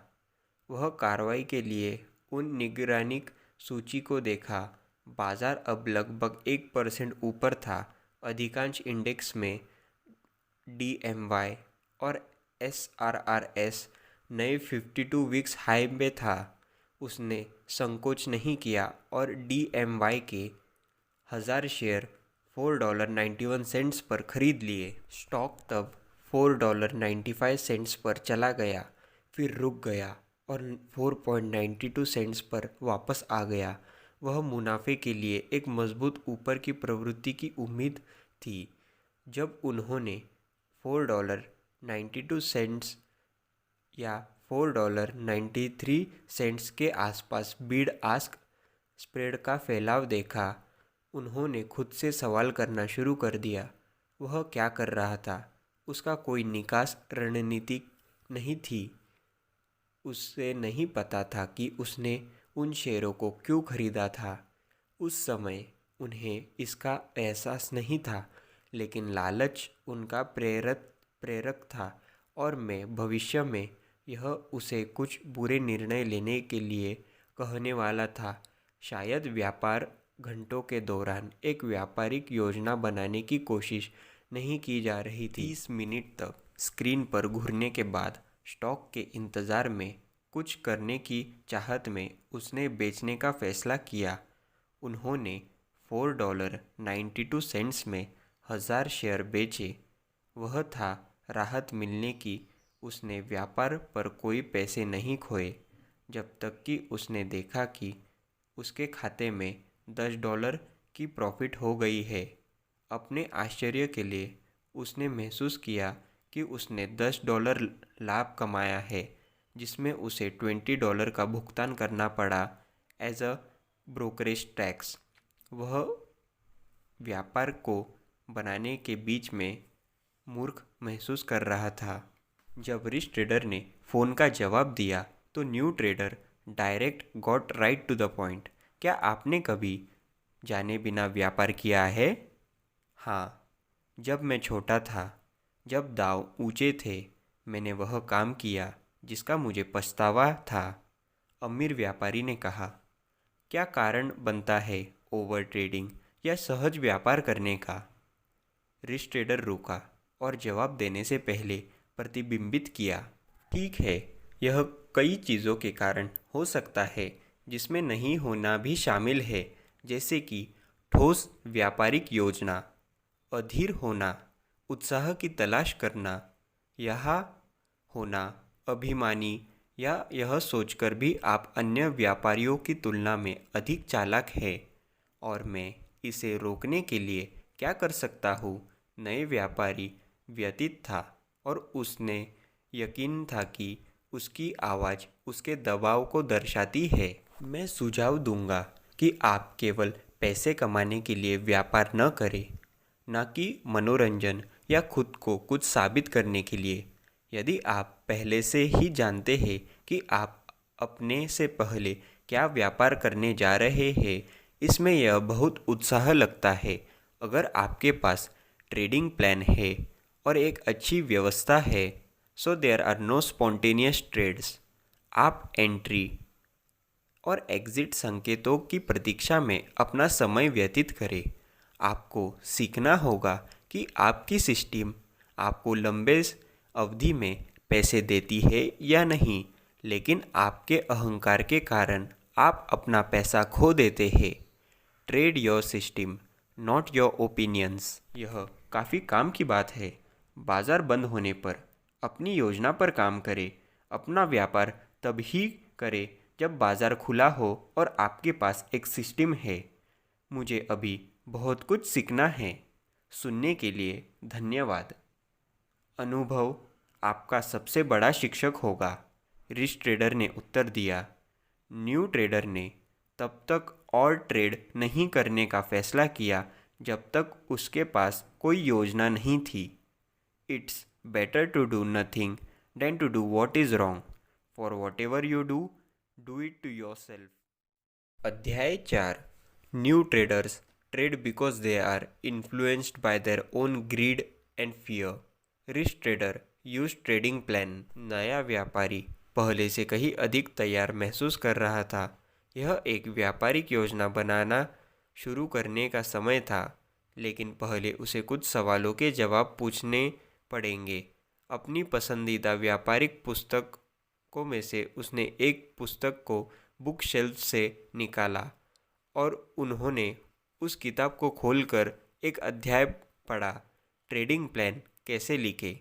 वह कार्रवाई के लिए उन निगरानी सूची को देखा। बाजार अब लगभग 1% ऊपर था। अधिकांश इंडेक्स में DMY और SRRS नए 52 वीक्स हाई में था। उसने संकोच नहीं किया और DMY के 1000 शेयर $4.91 पर खरीद लिए। स्टॉक तब $4.95 पर चला गया, फिर रुक गया और 4.92 पर वापस आ गया। वह मुनाफे के लिए एक मजबूत ऊपर की प्रवृत्ति की उम्मीद थी। जब उन्होंने $4.92 या $4.93 के आसपास बिड आस्क स्प्रेड का फैलाव देखा, उन्होंने खुद से सवाल करना शुरू कर दिया। वह क्या कर रहा था? उसका कोई निकास रणनीति नहीं थी। उसे नहीं पता था कि उसने उन शेयरों को क्यों खरीदा था। उस समय उन्हें इसका एहसास नहीं था, लेकिन लालच उनका प्रेरक था और मैं भविष्य में यह उसे कुछ बुरे निर्णय लेने के लिए कहने वाला था। शायद व्यापार घंटों के दौरान एक व्यापारिक योजना बनाने की कोशिश नहीं की जा रही थी। 30 मिनट तक स्क्रीन पर घूरने के बाद स्टॉक के इंतज़ार में कुछ करने की चाहत में उसने बेचने का फैसला किया। उन्होंने $4.92 में 1000 शेयर बेचे। वह था राहत मिलने की। उसने व्यापार पर कोई पैसे नहीं खोए जब तक कि उसने देखा कि उसके खाते में $10 की प्रॉफिट हो गई है। अपने आश्चर्य के लिए उसने महसूस किया कि उसने $10 लाभ कमाया है, जिसमें उसे $20 का भुगतान करना पड़ा एज अ ब्रोकरेज टैक्स। वह व्यापार को बनाने के बीच में मूर्ख महसूस कर रहा था। जब रिच ट्रेडर ने फ़ोन का जवाब दिया तो new trader direct got right to the point. क्या आपने कभी जाने बिना व्यापार किया है? हाँ, जब मैं छोटा था, जब दांव ऊंचे थे, मैंने वह काम किया जिसका मुझे पछतावा था, अमीर व्यापारी ने कहा। क्या कारण बनता है ओवर ट्रेडिंग या सहज व्यापार करने का? रिच ट्रेडर रुका और जवाब देने से पहले प्रतिबिंबित किया। ठीक है, यह कई चीज़ों के कारण हो सकता है जिसमें नहीं होना भी शामिल है, जैसे कि ठोस व्यापारिक योजना, अधीर होना, उत्साह की तलाश करना, यहाँ होना अभिमानी, या यह सोचकर भी आप अन्य व्यापारियों की तुलना में अधिक चालाक है और मैं इसे रोकने के लिए क्या कर सकता हूँ। नए व्यापारी व्यतीत था और उसने यकीन था कि उसकी आवाज़ उसके दबाव को दर्शाती है। मैं सुझाव दूंगा कि आप केवल पैसे कमाने के लिए व्यापार न करें, न कि मनोरंजन या खुद को कुछ साबित करने के लिए। यदि आप पहले से ही जानते हैं कि आप अपने से पहले क्या व्यापार करने जा रहे हैं, इसमें यह बहुत उत्साह लगता है। अगर आपके पास ट्रेडिंग प्लान है और एक अच्छी व्यवस्था है, so there are no spontaneous trades. आप एंट्री और एग्जिट संकेतों की प्रतीक्षा में अपना समय व्यतीत करें। आपको सीखना होगा कि आपकी सिस्टम आपको लंबे अवधि में पैसे देती है या नहीं, लेकिन आपके अहंकार के कारण आप अपना पैसा खो देते हैं। Trade your system, not your opinions. यह काफ़ी काम की बात है। बाजार बंद होने पर अपनी योजना पर काम करें। अपना व्यापार तभी करें जब बाजार खुला हो और आपके पास एक सिस्टम है। मुझे अभी बहुत कुछ सीखना है। सुनने के लिए धन्यवाद। अनुभव आपका सबसे बड़ा शिक्षक होगा, रिच ट्रेडर ने उत्तर दिया। न्यू ट्रेडर ने तब तक और ट्रेड नहीं करने का फैसला किया जब तक उसके पास कोई योजना नहीं थी। It's better to do nothing than to do what is wrong. For whatever you do it to yourself. अध्याय 4। New traders trade because they are influenced by their own greed and fear. Rich trader use trading plan. नया व्यापारी पहले से कहीं अधिक तैयार महसूस कर रहा था। यह एक व्यापारिक योजना बनाना शुरू करने का समय था, लेकिन पहले उसे कुछ सवालों के जवाब पूछने पड़ेंगे। अपनी पसंदीदा व्यापारिक पुस्तकों में से उसने एक पुस्तक को बुक शेल्फ से निकाला और उन्होंने उस किताब को खोलकर एक अध्याय पढ़ा, ट्रेडिंग प्लान कैसे लिखे।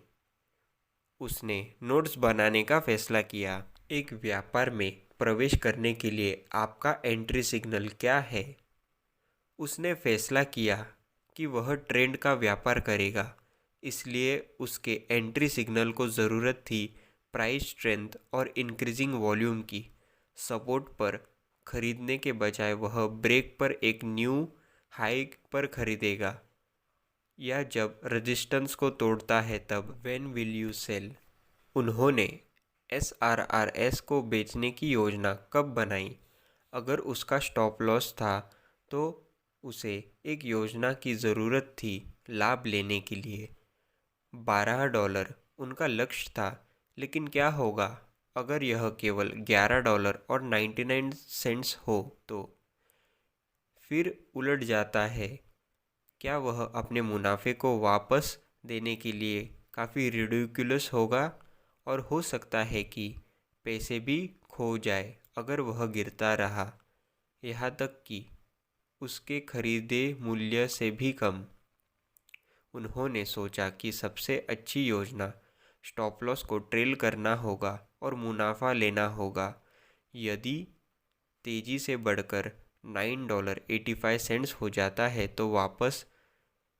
उसने नोट्स बनाने का फैसला किया। एक व्यापार में प्रवेश करने के लिए आपका एंट्री सिग्नल क्या है? उसने फैसला किया कि वह ट्रेंड का व्यापार करेगा, इसलिए उसके एंट्री सिग्नल को ज़रूरत थी प्राइस स्ट्रेंथ और इंक्रीजिंग वॉल्यूम की। सपोर्ट पर खरीदने के बजाय वह ब्रेक पर एक न्यू हाई पर खरीदेगा, या जब रेजिस्टेंस को तोड़ता है तब। When will you sell? उन्होंने SRRS को बेचने की योजना कब बनाई? अगर उसका स्टॉप लॉस था तो उसे एक योजना की ज़रूरत थी लाभ लेने के लिए। $12 उनका लक्ष्य था, लेकिन क्या होगा अगर यह केवल $11.99 हो तो? फिर उलट जाता है। क्या वह अपने मुनाफे को वापस देने के लिए काफ़ी रिडिकुलस होगा? और हो सकता है कि पैसे भी खो जाए अगर वह गिरता रहा, यहाँ तक कि उसके खरीदे मूल्य से भी कम। उन्होंने सोचा कि सबसे अच्छी योजना स्टॉप लॉस को ट्रेल करना होगा और मुनाफा लेना होगा। यदि तेज़ी से बढ़कर $9.85 हो जाता है तो वापस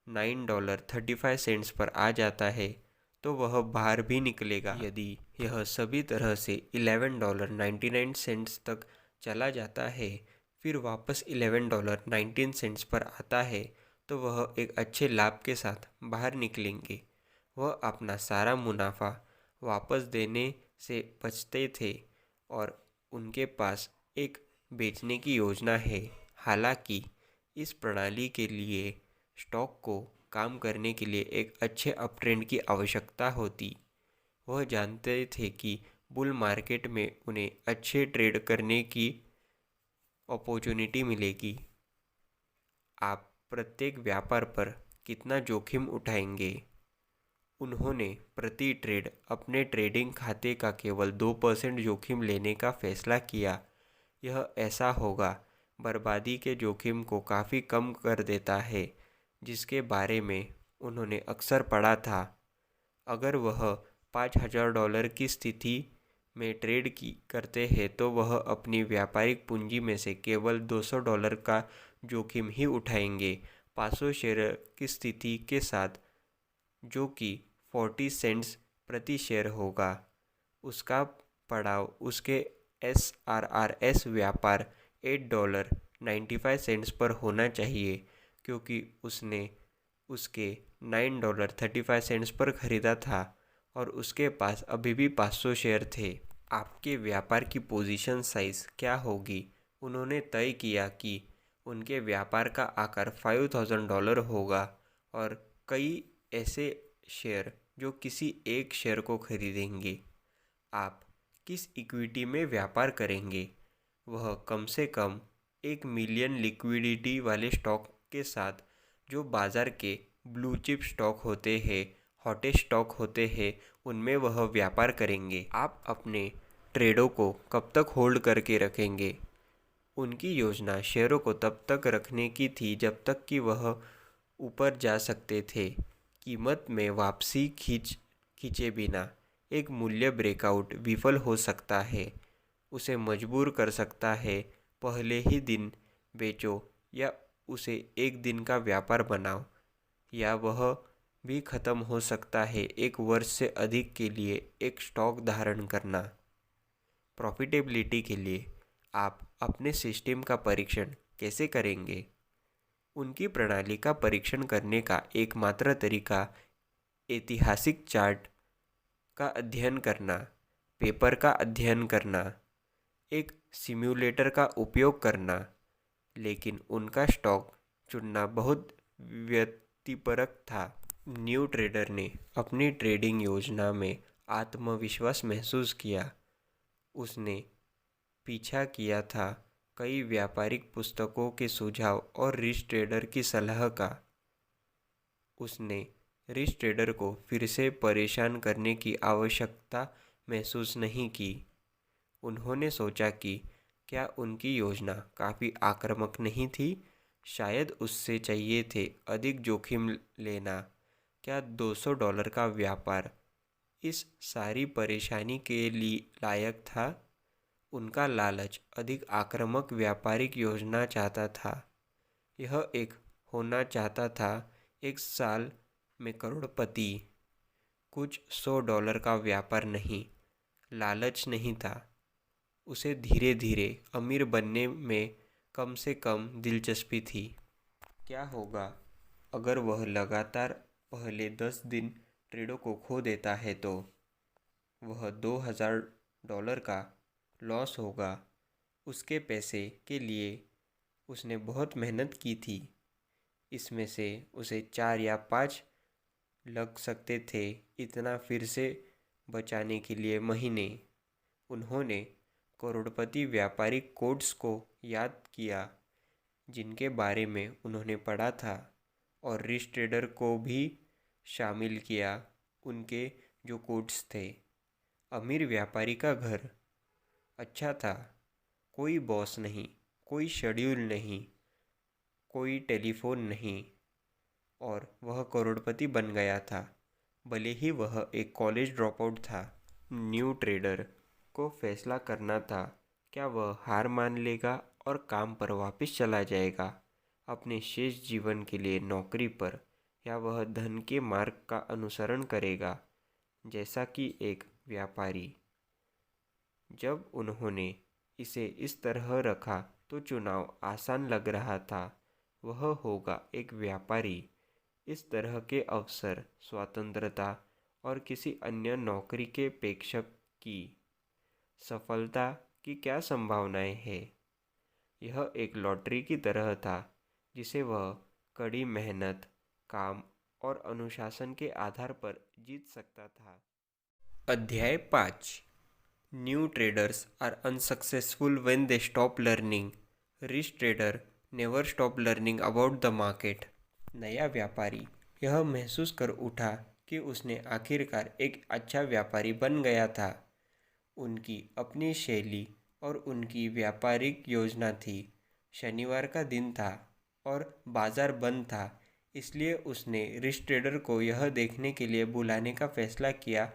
$9.35 पर आ जाता है तो वह बाहर भी निकलेगा। यदि यह सभी तरह से $11.99 तक चला जाता है, फिर वापस $11.19 पर आता है, तो वह एक अच्छे लाभ के साथ बाहर निकलेंगे। वह अपना सारा मुनाफा वापस देने से बचते थे और उनके पास एक बेचने की योजना है। हालांकि इस प्रणाली के लिए स्टॉक को काम करने के लिए एक अच्छे अपट्रेंड की आवश्यकता होती। वह जानते थे कि बुल मार्केट में उन्हें अच्छे ट्रेड करने की अपॉर्चुनिटी मिलेगी। आप प्रत्येक व्यापार पर कितना जोखिम उठाएंगे? उन्होंने प्रति ट्रेड अपने ट्रेडिंग खाते का केवल 2% जोखिम लेने का फैसला किया। यह ऐसा होगा बर्बादी के जोखिम को काफ़ी कम कर देता है, जिसके बारे में उन्होंने अक्सर पढ़ा था। अगर वह $5,000 की स्थिति में ट्रेड की करते हैं तो वह अपनी व्यापारिक पूंजी में से केवल $200 का जोखिम ही उठाएंगे। 500 शेयर की स्थिति के साथ, जो कि 40 सेंट्स प्रति शेयर होगा, उसका पड़ाव उसके SRRS व्यापार $8.95 पर होना चाहिए, क्योंकि उसने उसके $9.35 पर खरीदा था और उसके पास अभी भी 500 शेयर थे। आपके व्यापार की पोजीशन साइज क्या होगी? उन्होंने तय किया कि उनके व्यापार का आकार $5,000 होगा और कई ऐसे शेयर जो किसी एक शेयर को खरीदेंगे। आप किस इक्विटी में व्यापार करेंगे? वह कम से कम 1 मिलियन लिक्विडिटी वाले स्टॉक के साथ, जो बाज़ार के ब्लू चिप स्टॉक होते हैं, हॉटेस्ट स्टॉक होते हैं, उनमें वह व्यापार करेंगे। आप अपने ट्रेडों को कब तक होल्ड करके रखेंगे? उनकी योजना शेयरों को तब तक रखने की थी जब तक कि वह ऊपर जा सकते थे, कीमत में वापसी खींचे बिना। एक मूल्य ब्रेकआउट विफल हो सकता है, उसे मजबूर कर सकता है पहले ही दिन बेचो, या उसे एक दिन का व्यापार बनाओ, या वह भी ख़त्म हो सकता है एक वर्ष से अधिक के लिए एक स्टॉक धारण करना। प्रॉफिटेबिलिटी के लिए आप अपने सिस्टम का परीक्षण कैसे करेंगे? उनकी प्रणाली का परीक्षण करने का एकमात्र तरीका ऐतिहासिक चार्ट का अध्ययन करना, पेपर का अध्ययन करना, एक सिम्युलेटर का उपयोग करना, लेकिन उनका स्टॉक चुनना बहुत व्यक्तिपरक था। न्यू ट्रेडर ने अपनी ट्रेडिंग योजना में आत्मविश्वास महसूस किया। उसने पीछा किया था कई व्यापारिक पुस्तकों के सुझाव और रिच ट्रेडर की सलाह का। उसने रिच ट्रेडर को फिर से परेशान करने की आवश्यकता महसूस नहीं की। उन्होंने सोचा कि क्या उनकी योजना काफ़ी आक्रामक नहीं थी? शायद उससे चाहिए थे अधिक जोखिम लेना। क्या $200 का व्यापार इस सारी परेशानी के लिए लायक था? उनका लालच अधिक आक्रामक व्यापारिक योजना चाहता था। यह एक होना चाहता था एक साल में करोड़पति, कुछ $100 का व्यापार नहीं। लालच नहीं था, उसे धीरे धीरे अमीर बनने में कम से कम दिलचस्पी थी। क्या होगा अगर वह लगातार पहले 10 दिन ट्रेडों को खो देता है? तो वह $2,000 का लॉस होगा। उसके पैसे के लिए उसने बहुत मेहनत की थी, इसमें से उसे 4 या 5 लग सकते थे, इतना फिर से बचाने के लिए महीने। उन्होंने करोड़पति व्यापारिक कोड्स को याद किया जिनके बारे में उन्होंने पढ़ा था, और रिच ट्रेडर को भी शामिल किया उनके जो कोड्स थे। अमीर व्यापारी का घर अच्छा था, कोई बॉस नहीं, कोई शेड्यूल नहीं, कोई टेलीफोन नहीं, और वह करोड़पति बन गया था, भले ही वह एक कॉलेज ड्रॉपआउट था। न्यू ट्रेडर को फैसला करना था, क्या वह हार मान लेगा और काम पर वापस चला जाएगा अपने शेष जीवन के लिए नौकरी पर, या वह धन के मार्ग का अनुसरण करेगा जैसा कि एक व्यापारी। जब उन्होंने इसे इस तरह रखा तो चुनाव आसान लग रहा था। वह होगा एक व्यापारी। इस तरह के अवसर, स्वतंत्रता और किसी अन्य नौकरी के अपेक्षा की सफलता की क्या संभावनाएं हैं? यह एक लॉटरी की तरह था जिसे वह कड़ी मेहनत, काम और अनुशासन के आधार पर जीत सकता था। अध्याय 5। New traders are unsuccessful when they stop learning. Rich trader never stop learning about the market. नया व्यापारी यह महसूस कर उठा कि उसने आखिरकार एक अच्छा व्यापारी बन गया था। उनकी अपनी शैली और उनकी व्यापारिक योजना थी। शनिवार का दिन था और बाजार बंद था, इसलिए उसने रिच ट्रेडर को यह देखने के लिए बुलाने का फैसला किया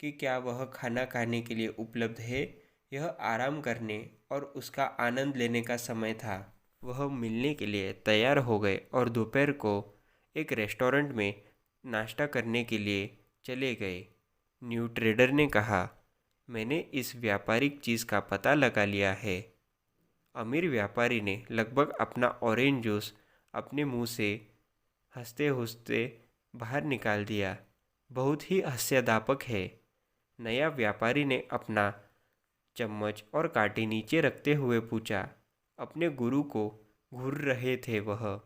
कि क्या वह खाना खाने के लिए उपलब्ध है। यह आराम करने और उसका आनंद लेने का समय था। वह मिलने के लिए तैयार हो गए और दोपहर को एक रेस्टोरेंट में नाश्ता करने के लिए चले गए। न्यू ट्रेडर ने कहा, मैंने इस व्यापारिक चीज़ का पता लगा लिया है। अमीर व्यापारी ने लगभग अपना ऑरेंज जूस अपने मुंह से हंसते हंसते बाहर निकाल दिया। बहुत ही हास्यदापक है। नया व्यापारी ने अपना चम्मच और कांटे नीचे रखते हुए पूछा। अपने गुरु को घूर रहे थे वह।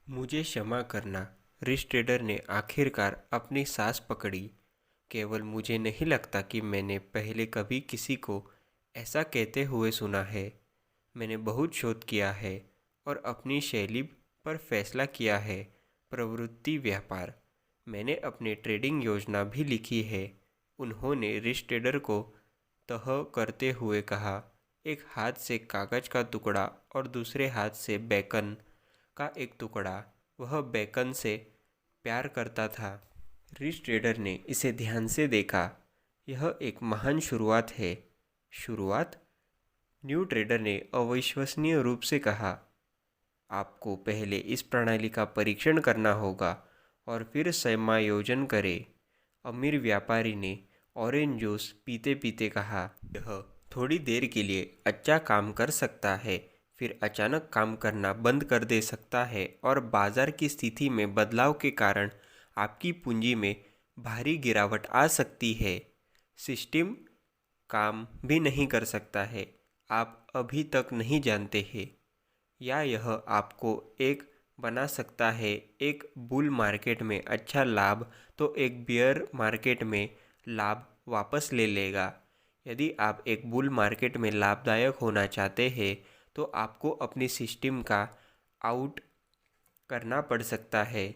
मुझे क्षमा करना, रिच ट्रेडर ने आखिरकार अपनी सांस पकड़ी। केवल मुझे नहीं लगता कि मैंने पहले कभी किसी को ऐसा कहते हुए सुना है। मैंने बहुत शोध किया है और अपनी शैली पर फैसला किया है। प्रवृत्ति व्यापार। मैंने अपनी ट्रेडिंग योजना भी लिखी है। उन्होंने रिच ट्रेडर को तह करते हुए कहा। एक हाथ से कागज का टुकड़ा और दूसरे हाथ से बेकन का एक टुकड़ा। वह बेकन से प्यार करता था। रिच ट्रेडर ने इसे ध्यान से देखा। यह एक महान शुरुआत है। शुरुआत? न्यू ट्रेडर ने अविश्वसनीय रूप से कहा। आपको पहले इस प्रणाली का परीक्षण करना होगा और फिर समायोजन करें। अमीर व्यापारी ने ऑरेंज जूस पीते पीते कहा, यह थोड़ी देर के लिए अच्छा काम कर सकता है, फिर अचानक काम करना बंद कर दे सकता है और बाजार की स्थिति में बदलाव के कारण आपकी पूंजी में भारी गिरावट आ सकती है। सिस्टम काम भी नहीं कर सकता है। आप अभी तक नहीं जानते हैं, या यह आपको एक बना सकता है। एक बुल मार्केट में अच्छा लाभ तो एक बियर मार्केट में लाभ वापस ले लेगा। यदि आप एक बुल मार्केट में लाभदायक होना चाहते हैं तो आपको अपनी सिस्टम का आउट करना पड़ सकता है।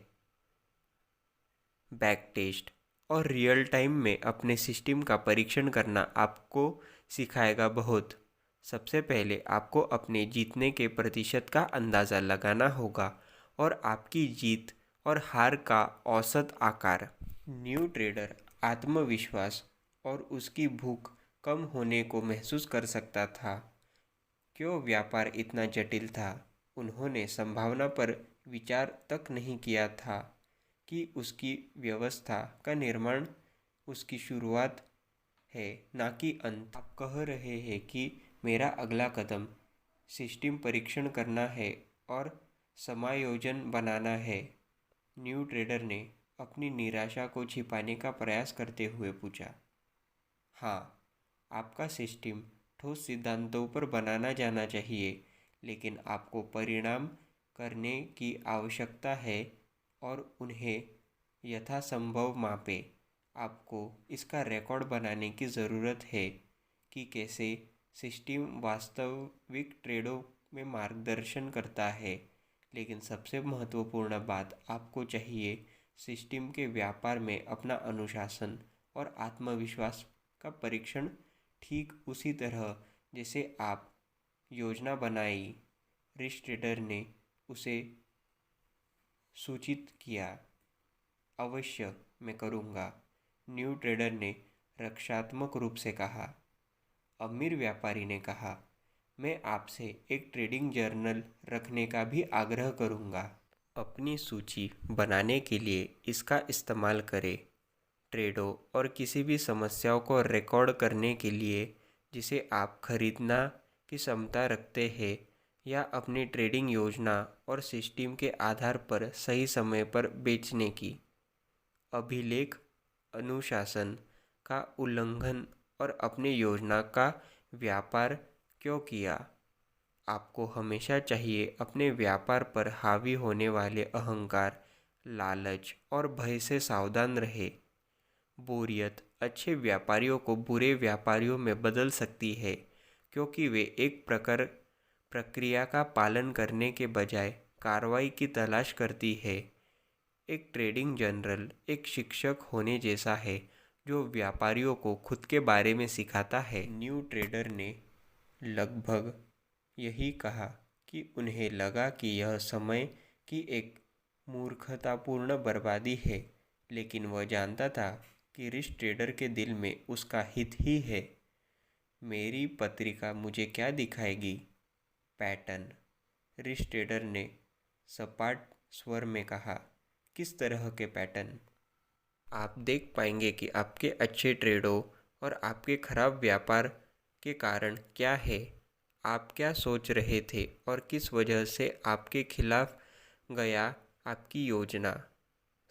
बैक टेस्ट और रियल टाइम में अपने सिस्टम का परीक्षण करना आपको सिखाएगा बहुत। सबसे पहले आपको अपने जीतने के प्रतिशत का अंदाज़ा लगाना होगा और आपकी जीत और हार का औसत आकार। न्यू ट्रेडर आत्मविश्वास और उसकी भूख कम होने को महसूस कर सकता था। क्यों व्यापार इतना जटिल था? उन्होंने संभावना पर विचार तक नहीं किया था कि उसकी व्यवस्था का निर्माण उसकी शुरुआत है, ना कि अंत। आप कह रहे हैं कि मेरा अगला कदम सिस्टम परीक्षण करना है और समायोजन बनाना है। न्यू ट्रेडर ने अपनी निराशा को छिपाने का प्रयास करते हुए पूछा। हाँ, आपका सिस्टम ठोस सिद्धांतों पर बनाना जाना चाहिए, लेकिन आपको परिणाम करने की आवश्यकता है और उन्हें यथासंभव मापे। आपको इसका रिकॉर्ड बनाने की ज़रूरत है कि कैसे सिस्टम वास्तविक ट्रेडों में मार्गदर्शन करता है। लेकिन सबसे महत्वपूर्ण बात आपको चाहिए सिस्टम के व्यापार में अपना अनुशासन और आत्मविश्वास का परीक्षण, ठीक उसी तरह जैसे आप योजना बनाई। रिच ट्रेडर ने उसे सूचित किया। अवश्य, मैं करूँगा, न्यू ट्रेडर ने रक्षात्मक रूप से कहा। अमीर व्यापारी ने कहा, मैं आपसे एक ट्रेडिंग जर्नल रखने का भी आग्रह करूँगा। अपनी सूची बनाने के लिए इसका इस्तेमाल करें। ट्रेडों और किसी भी समस्याओं को रिकॉर्ड करने के लिए जिसे आप खरीदना की क्षमता रखते हैं, या अपनी ट्रेडिंग योजना और सिस्टम के आधार पर सही समय पर बेचने की। अभिलेख, अनुशासन का उल्लंघन और अपनी योजना का व्यापार क्यों किया। आपको हमेशा चाहिए अपने व्यापार पर हावी होने वाले अहंकार, लालच और भय से सावधान रहे। बोरियत अच्छे व्यापारियों को बुरे व्यापारियों में बदल सकती है, क्योंकि वे एक प्रक्रिया का पालन करने के बजाय कार्रवाई की तलाश करती है। एक ट्रेडिंग जनरल एक शिक्षक होने जैसा है जो व्यापारियों को खुद के बारे में सिखाता है। न्यू ट्रेडर ने लगभग यही कहा कि उन्हें लगा कि यह समय की एक मूर्खतापूर्ण बर्बादी है, लेकिन वह जानता था कि रिच ट्रेडर के दिल में उसका हित ही है। मेरी पत्रिका मुझे क्या दिखाएगी? पैटर्न, रिच ट्रेडर ने सपाट स्वर में कहा। किस तरह के पैटर्न? आप देख पाएंगे कि आपके अच्छे ट्रेडों और आपके खराब व्यापार के कारण क्या है, आप क्या सोच रहे थे और किस वजह से आपके खिलाफ गया आपकी योजना।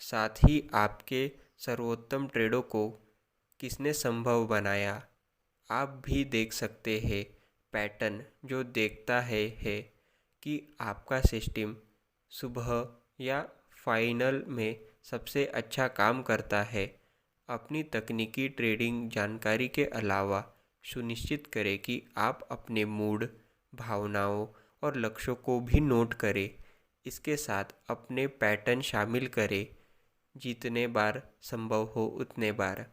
साथ ही आपके सर्वोत्तम ट्रेडों को किसने संभव बनाया। आप भी देख सकते हैं पैटर्न जो देखता है कि आपका सिस्टम सुबह या फाइनल में सबसे अच्छा काम करता है। अपनी तकनीकी ट्रेडिंग जानकारी के अलावा सुनिश्चित करें कि आप अपने मूड, भावनाओं और लक्ष्यों को भी नोट करें। इसके साथ अपने पैटर्न शामिल करें। जितने बार संभव हो उतने बार।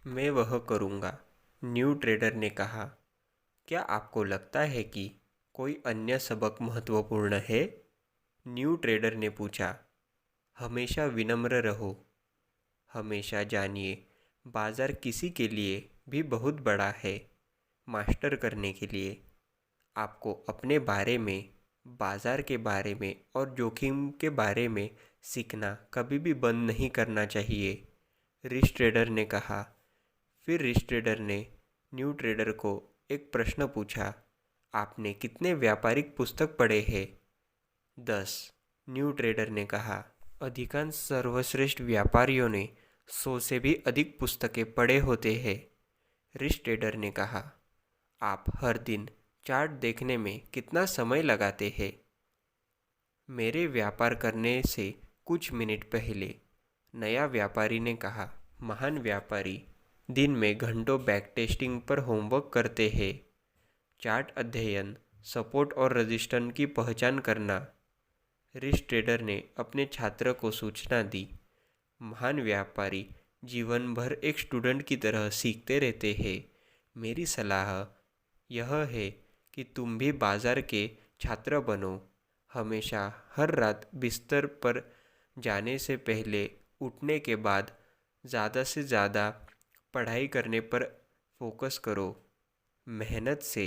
मैं वह करूँगा, न्यू ट्रेडर ने कहा। क्या आपको लगता है कि कोई अन्य सबक महत्वपूर्ण है? न्यू ट्रेडर ने पूछा। हमेशा विनम्र रहो। हमेशा जानिए, बाज़ार किसी के लिए भी बहुत बड़ा है। मास्टर करने के लिए आपको अपने बारे में, बाज़ार के बारे में और जोखिम के बारे में सीखना कभी भी बंद नहीं करना चाहिए, रिच ट्रेडर ने कहा। फिर रिच ट्रेडर ने न्यू ट्रेडर को एक प्रश्न पूछा। आपने कितने व्यापारिक पुस्तक पढ़े हैं? 10, न्यू ट्रेडर ने कहा। अधिकांश सर्वश्रेष्ठ व्यापारियों ने 100 से भी अधिक पुस्तकें पढ़े होते हैं, रिच ट्रेडर ने कहा। आप हर दिन चार्ट देखने में कितना समय लगाते हैं? मेरे व्यापार करने से कुछ मिनट पहले, नया व्यापारी ने कहा। महान व्यापारी दिन में घंटों बैक टेस्टिंग पर होमवर्क करते हैं। चार्ट अध्ययन, सपोर्ट और रेजिस्टेंस की पहचान करना। रिच ट्रेडर ने अपने छात्र को सूचना दी। महान व्यापारी जीवन भर एक स्टूडेंट की तरह सीखते रहते हैं। मेरी सलाह यह है कि तुम भी बाज़ार के छात्र बनो। हमेशा हर रात बिस्तर पर जाने से पहले, उठने के बाद ज़्यादा से ज़्यादा पढ़ाई करने पर फोकस करो। मेहनत से,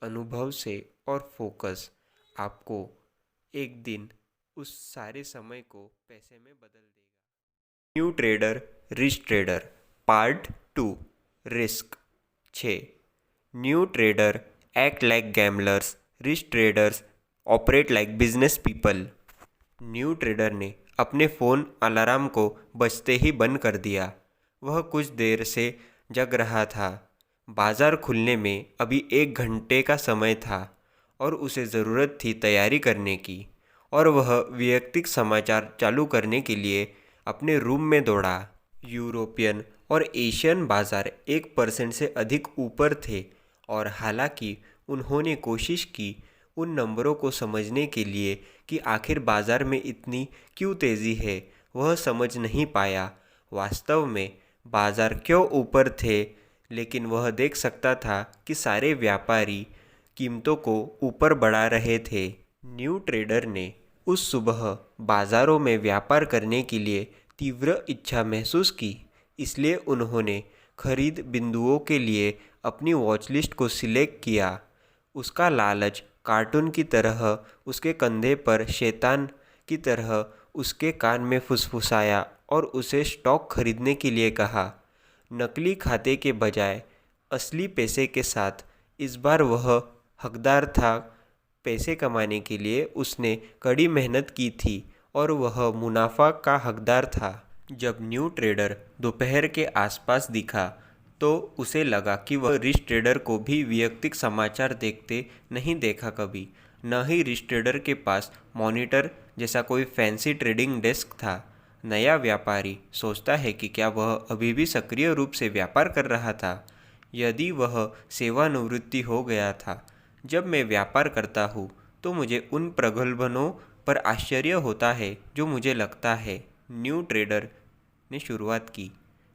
अनुभव से और फोकस आपको एक दिन उस सारे समय को पैसे में बदल देगा। New trader, rich trader, part 2, risk. 6. New trader act like gamblers, rich traders operate like business people. New trader ने अपने फ़ोन अलार्म को बजते ही बंद कर दिया। वह कुछ देर से जग रहा था। बाज़ार खुलने में अभी 1 घंटे का समय था और उसे ज़रूरत थी तैयारी करने की, और वह वैयक्तिक समाचार चालू करने के लिए अपने रूम में दौड़ा। यूरोपियन और एशियन बाज़ार 1% से अधिक ऊपर थे, और हालांकि उन्होंने कोशिश की उन नंबरों को समझने के लिए कि आखिर बाज़ार में इतनी क्यों तेज़ी है, वह समझ नहीं पाया। वास्तव में बाज़ार क्यों ऊपर थे, लेकिन वह देख सकता था कि सारे व्यापारी कीमतों को ऊपर बढ़ा रहे थे। न्यू ट्रेडर ने उस सुबह बाज़ारों में व्यापार करने के लिए तीव्र इच्छा महसूस की, इसलिए उन्होंने खरीद बिंदुओं के लिए अपनी वॉच लिस्ट को सिलेक्ट किया। उसका लालच कार्टून की तरह उसके कंधे पर शैतान की तरह उसके कान में फुसफुसाया और उसे स्टॉक खरीदने के लिए कहा। नकली खाते के बजाय असली पैसे के साथ इस बार वह हकदार था। पैसे कमाने के लिए उसने कड़ी मेहनत की थी और वह मुनाफा का हकदार था। जब न्यू ट्रेडर दोपहर के आसपास दिखा तो उसे लगा कि वह रिच ट्रेडर को भी वैयक्तिक समाचार देखते नहीं देखा कभी। न ही रिच ट्रेडर के पास मॉनिटर जैसा कोई फैंसी ट्रेडिंग डेस्क था। नया व्यापारी सोचता है कि क्या वह अभी भी सक्रिय रूप से व्यापार कर रहा था? यदि वह सेवानिवृत्ति हो गया था। जब मैं व्यापार करता हूँ तो मुझे उन प्रगल्भनों पर आश्चर्य होता है जो मुझे लगता है न्यू ट्रेडर ने शुरुआत की।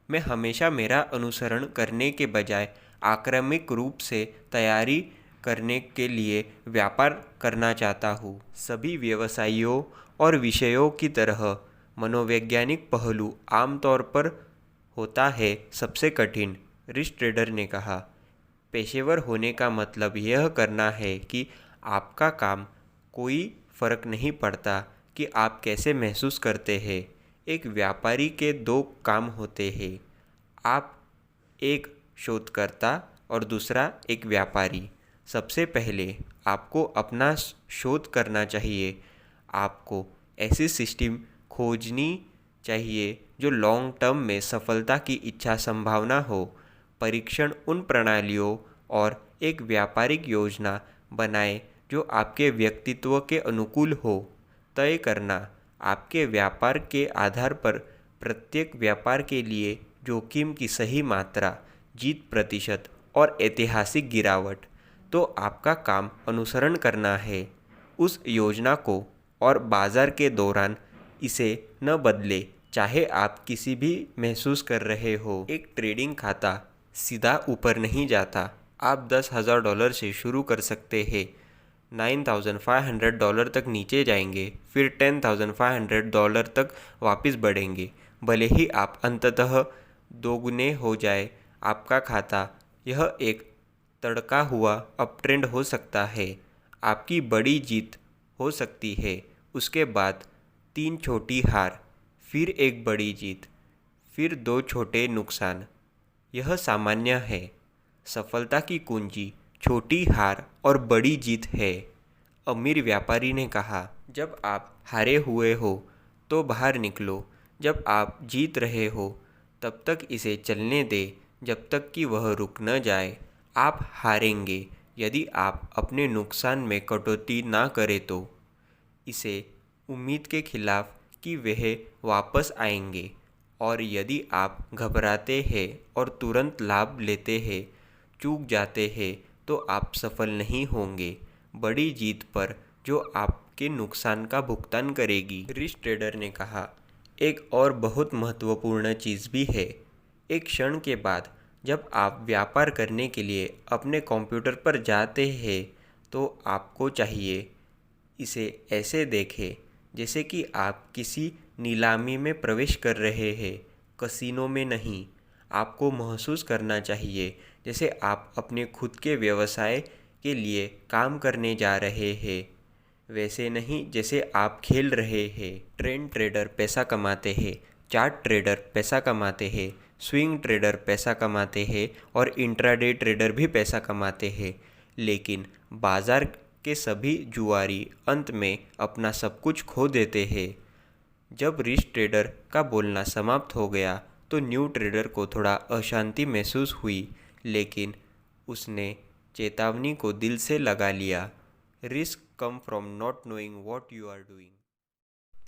मैं हमेशा मेरा अनुसरण करने के बजाय आक्रामक रूप से तैयारी करने के लिए व्यापार करना चाहता हूँ। सभी व्यवसायों और विषयों की तरह मनोवैज्ञानिक पहलू आमतौर पर होता है सबसे कठिन, रिच ट्रेडर ने कहा। पेशेवर होने का मतलब यह करना है कि आपका काम कोई फर्क नहीं पड़ता कि आप कैसे महसूस करते हैं। एक व्यापारी के दो काम होते हैं, आप एक शोधकर्ता और दूसरा एक व्यापारी। सबसे पहले आपको अपना शोध करना चाहिए। आपको ऐसी सिस्टम खोजनी चाहिए जो लॉन्ग टर्म में सफलता की इच्छा संभावना हो। परीक्षण उन प्रणालियों और एक व्यापारिक योजना बनाए जो आपके व्यक्तित्व के अनुकूल हो। तय करना आपके व्यापार के आधार पर प्रत्येक व्यापार के लिए जोखिम की सही मात्रा, जीत प्रतिशत और ऐतिहासिक गिरावट। तो आपका काम अनुसरण करना है उस योजना को और बाजार के दौरान इसे न बदले, चाहे आप किसी भी महसूस कर रहे हो। एक ट्रेडिंग खाता सीधा ऊपर नहीं जाता। आप $10,000 से शुरू कर सकते हैं, $9,500 तक नीचे जाएंगे, फिर $10,500 तक वापस बढ़ेंगे। भले ही आप अंततः दोगुने हो जाए आपका खाता, यह एक तड़का हुआ अपट्रेंड हो सकता है। आपकी बड़ी जीत हो सकती है, उसके बाद 3 छोटी हार, फिर एक बड़ी जीत, फिर 2 छोटे नुकसान। यह सामान्य है। सफलता की कुंजी छोटी हार और बड़ी जीत है, अमीर व्यापारी ने कहा। जब आप हारे हुए हो तो बाहर निकलो, जब आप जीत रहे हो तब तक इसे चलने दें जब तक कि वह रुक न जाए। आप हारेंगे यदि आप अपने नुकसान में कटौती ना करें तो। इसे उम्मीद के खिलाफ कि वह वापस आएंगे, और यदि आप घबराते हैं और तुरंत लाभ लेते हैं, चूक जाते हैं, तो आप सफल नहीं होंगे बड़ी जीत पर जो आपके नुकसान का भुगतान करेगी, रिच ट्रेडर ने कहा। एक और बहुत महत्वपूर्ण चीज़ भी है। एक क्षण के बाद जब आप व्यापार करने के लिए अपने कंप्यूटर पर जाते हैं तो आपको चाहिए इसे ऐसे देखें जैसे कि आप किसी नीलामी में प्रवेश कर रहे हैं, कसिनो में नहीं। आपको महसूस करना चाहिए जैसे आप अपने खुद के व्यवसाय के लिए काम करने जा रहे हैं, वैसे नहीं जैसे आप खेल रहे हैं। ट्रेंड ट्रेडर पैसा कमाते हैं, चार्ट ट्रेडर पैसा कमाते हैं, स्विंग ट्रेडर पैसा कमाते हैं और इंट्राडे ट्रेडर भी पैसा कमाते हैं। लेकिन बाजार के सभी जुआरी अंत में अपना सब कुछ खो देते हैं। जब रिच ट्रेडर का बोलना समाप्त हो गया तो न्यू ट्रेडर को थोड़ा अशांति महसूस हुई, लेकिन उसने चेतावनी को दिल से लगा लिया। Risk come from not knowing what you are doing.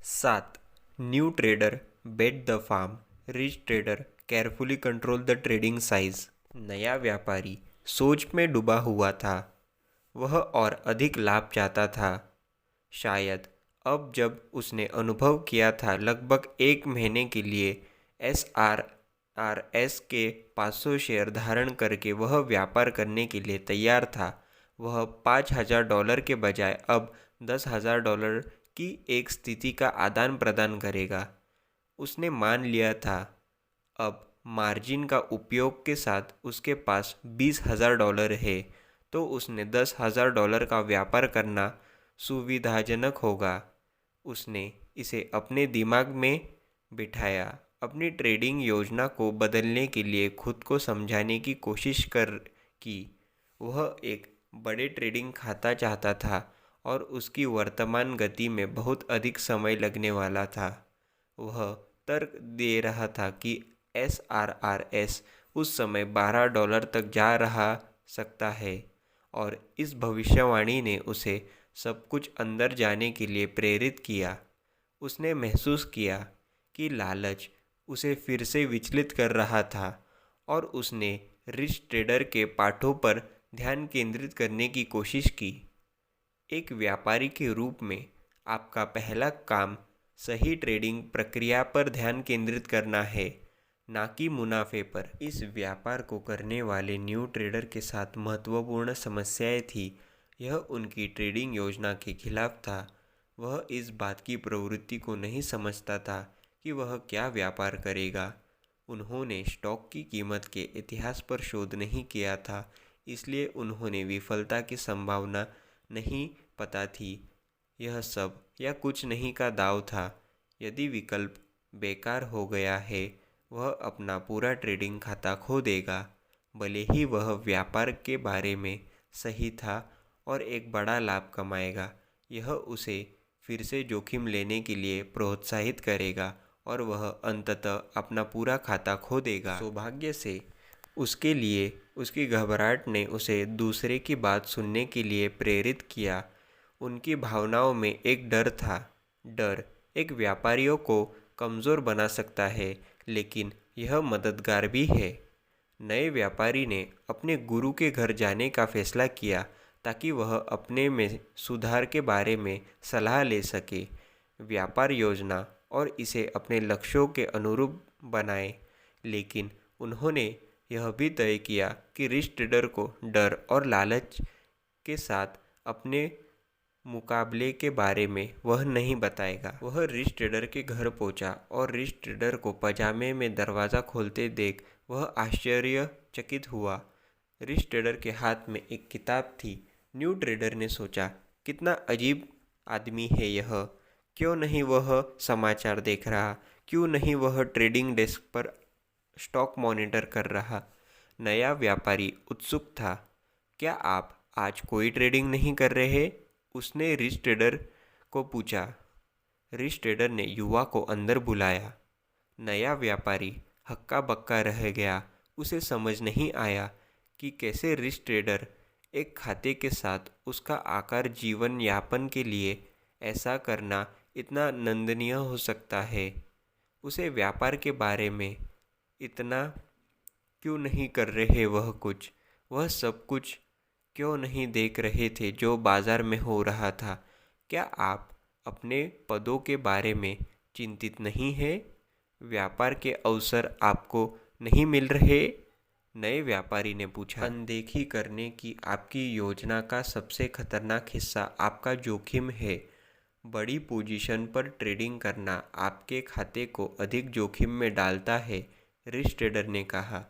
7. New trader bet the farm, rich trader carefully control the trading size. नया व्यापारी सोच में डूबा हुआ था। वह और अधिक लाभ चाहता था। शायद अब जब उसने अनुभव किया था लगभग 1 महीने के लिए SRRS के 500 शेयर धारण करके वह व्यापार करने के लिए तैयार था। वह $5,000 के बजाय अब $10,000 की एक स्थिति का आदान प्रदान करेगा। उसने मान लिया था अब मार्जिन का उपयोग के साथ उसके पास $20,000 है, तो उसने $10,000 का व्यापार करना सुविधाजनक होगा। उसने इसे अपने दिमाग में बिठाया, अपनी ट्रेडिंग योजना को बदलने के लिए खुद को समझाने की कोशिश की। वह एक बड़े ट्रेडिंग खाता चाहता था और उसकी वर्तमान गति में बहुत अधिक समय लगने वाला था। वह तर्क दे रहा था कि SRRS उस समय $12 तक जा रहा सकता है, और इस भविष्यवाणी ने उसे सब कुछ अंदर जाने के लिए प्रेरित किया। उसने महसूस किया कि लालच उसे फिर से विचलित कर रहा था, और उसने रिच ट्रेडर के पाठों पर ध्यान केंद्रित करने की कोशिश की। एक व्यापारी के रूप में आपका पहला काम सही ट्रेडिंग प्रक्रिया पर ध्यान केंद्रित करना है, ना कि मुनाफे पर। इस व्यापार को करने वाले न्यू ट्रेडर के साथ महत्वपूर्ण समस्याएं थी। यह उनकी ट्रेडिंग योजना के खिलाफ था। वह इस बात की प्रवृत्ति को नहीं समझता था कि वह क्या व्यापार करेगा। उन्होंने स्टॉक की कीमत के इतिहास पर शोध नहीं किया था, इसलिए उन्होंने विफलता की संभावना नहीं पता थी। यह सब या कुछ नहीं का दांव था। यदि विकल्प बेकार हो गया है, वह अपना पूरा ट्रेडिंग खाता खो देगा। भले ही वह व्यापार के बारे में सही था और एक बड़ा लाभ कमाएगा, यह उसे फिर से जोखिम लेने के लिए प्रोत्साहित करेगा और वह अंततः अपना पूरा खाता खो देगा। सौभाग्य से उसके लिए उसकी घबराहट ने उसे दूसरे की बात सुनने के लिए प्रेरित किया। उनकी भावनाओं में एक डर था। डर एक व्यापारियों को कमज़ोर बना सकता है, लेकिन यह मददगार भी है। नए व्यापारी ने अपने गुरु के घर जाने का फैसला किया ताकि वह अपने में सुधार के बारे में सलाह ले सके, व्यापार योजना और इसे अपने लक्ष्यों के अनुरूप बनाए। लेकिन उन्होंने यह भी तय किया कि रिस्क ट्रेडर को डर और लालच के साथ अपने मुकाबले के बारे में वह नहीं बताएगा। वह रिस्क ट्रेडर के घर पहुंचा और रिस्क ट्रेडर को पजामे में दरवाज़ा खोलते देख वह आश्चर्यचकित हुआ। रिस्क ट्रेडर के हाथ में एक किताब थी। न्यू ट्रेडर ने सोचा, कितना अजीब आदमी है यह। क्यों नहीं वह समाचार देख रहा? क्यों नहीं वह ट्रेडिंग डेस्क पर स्टॉक मॉनिटर कर रहा? नया व्यापारी उत्सुक था। क्या आप आज कोई ट्रेडिंग नहीं कर रहे? उसने रिस्क ट्रेडर को पूछा। रिस्क ट्रेडर ने युवा को अंदर बुलाया। नया व्यापारी हक्का बक्का रह गया। उसे समझ नहीं आया कि कैसे रिस्क ट्रेडर एक खाते के साथ उसका आकार जीवन यापन के लिए ऐसा करना इतना नंदनीय हो सकता है। उसे व्यापार के बारे में इतना क्यों नहीं कर रहे वह सब कुछ क्यों नहीं देख रहे थे जो बाजार में हो रहा था? क्या आप अपने पदों के बारे में चिंतित नहीं हैं? व्यापार के अवसर आपको नहीं मिल रहे? नए व्यापारी ने पूछा। अनदेखी करने की आपकी योजना का सबसे खतरनाक हिस्सा आपका जोखिम है। बड़ी पोजीशन पर ट्रेडिंग करना आपके खाते को अधिक जोखिम में डालता है, रिस्क ट्रेडर ने कहा।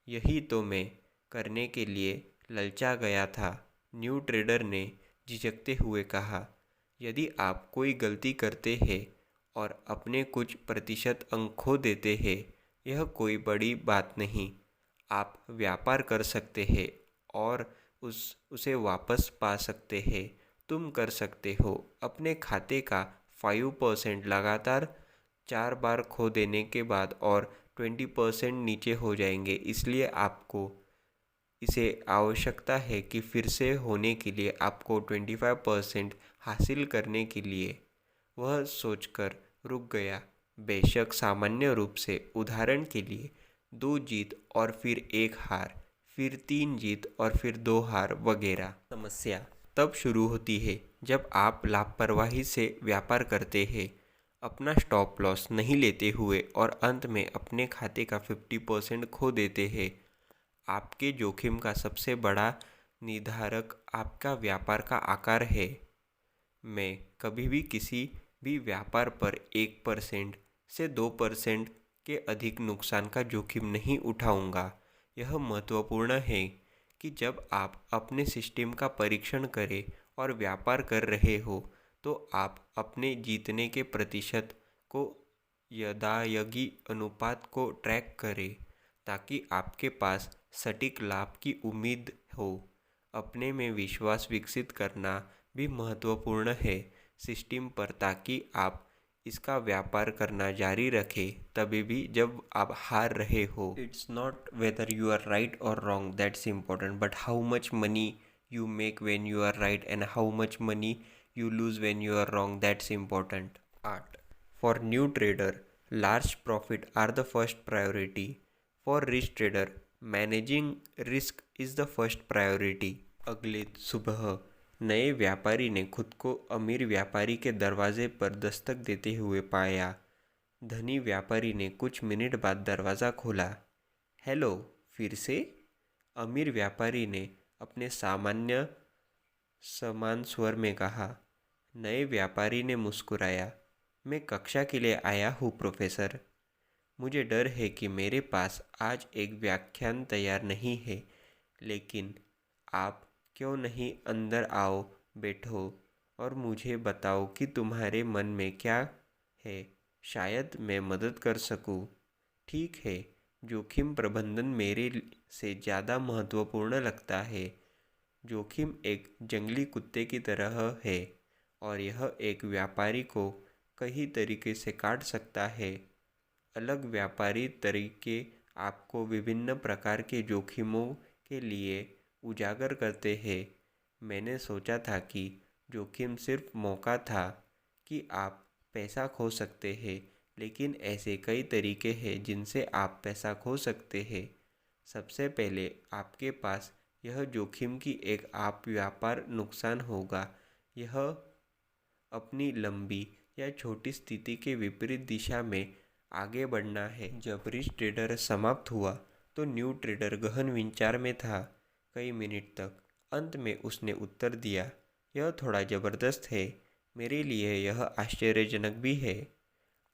यही तो मैं करने के लिए ललचा गया था, न्यू ट्रेडर ने झिझकते हुए कहा। यदि आप कोई गलती करते हैं और अपने कुछ प्रतिशत अंक खो देते हैं, यह कोई बड़ी बात नहीं। आप व्यापार कर सकते हैं और उसे वापस पा सकते हैं। तुम कर सकते हो। अपने खाते का 5% लगातार 4 बार खो देने के बाद और 20% नीचे हो जाएंगे। इसलिए आपको इसे आवश्यकता है कि फिर से होने के लिए आपको 25% हासिल करने के लिए। वह सोचकर रुक गया। बेशक सामान्य रूप से, उदाहरण के लिए 2 जीत और फिर 1 हार, फिर 3 जीत और फिर 2 हार वगैरह। समस्या तब शुरू होती है जब आप लापरवाही से व्यापार करते हैं, अपना स्टॉप लॉस नहीं लेते हुए और अंत में अपने खाते का 50% खो देते हैं। आपके जोखिम का सबसे बड़ा निर्धारक आपका व्यापार का आकार है। मैं कभी भी किसी भी व्यापार पर 1% से 2% के अधिक नुकसान का जोखिम नहीं उठाऊंगा। यह महत्वपूर्ण है कि जब आप अपने सिस्टम का परीक्षण करें और व्यापार कर रहे हो, तो आप अपने जीतने के प्रतिशत को यदायगी अनुपात को ट्रैक करें ताकि आपके पास सटीक लाभ की उम्मीद हो। अपने में विश्वास विकसित करना भी महत्वपूर्ण है सिस्टम पर, ताकि आप इसका व्यापार करना जारी रखें तभी भी जब आप हार रहे हो। It's not whether you are right और wrong that's important, but how much money you make when you are right and how much money you lose when you are wrong, that's important. Art. For new trader, large profit are the first priority. For risk trader, managing risk is the first priority. अगले सुबह नए व्यापारी ने खुद को अमीर व्यापारी के दरवाजे पर दस्तक देते हुए पाया। धनी व्यापारी ने कुछ मिनट बाद दरवाज़ा खोला। हेलो, फिर से? अमीर व्यापारी ने अपने सामान्य समान स्वर में कहा। नए व्यापारी ने मुस्कुराया। मैं कक्षा के लिए आया हूँ प्रोफेसर। मुझे डर है कि मेरे पास आज एक व्याख्यान तैयार नहीं है, लेकिन आप क्यों नहीं अंदर आओ, बैठो और मुझे बताओ कि तुम्हारे मन में क्या है। शायद मैं मदद कर सकूं। ठीक है, जोखिम प्रबंधन मेरे से ज़्यादा महत्वपूर्ण लगता है। जोखिम एक जंगली कुत्ते की तरह है और यह एक व्यापारी को कई तरीके से काट सकता है। अलग व्यापारी तरीके आपको विभिन्न प्रकार के जोखिमों के लिए उजागर करते हैं। मैंने सोचा था कि जोखिम सिर्फ मौका था कि आप पैसा खो सकते हैं, लेकिन ऐसे कई तरीके हैं जिनसे आप पैसा खो सकते हैं। सबसे पहले आपके पास यह जोखिम की एक आप व्यापार नुकसान होगा। यह अपनी लंबी या छोटी स्थिति के विपरीत दिशा में आगे बढ़ना है। जब रिच ट्रेडर समाप्त हुआ तो न्यू ट्रेडर गहन विचार में था कई मिनट तक। अंत में उसने उत्तर दिया, यह थोड़ा ज़बरदस्त है। मेरे लिए यह आश्चर्यजनक भी है।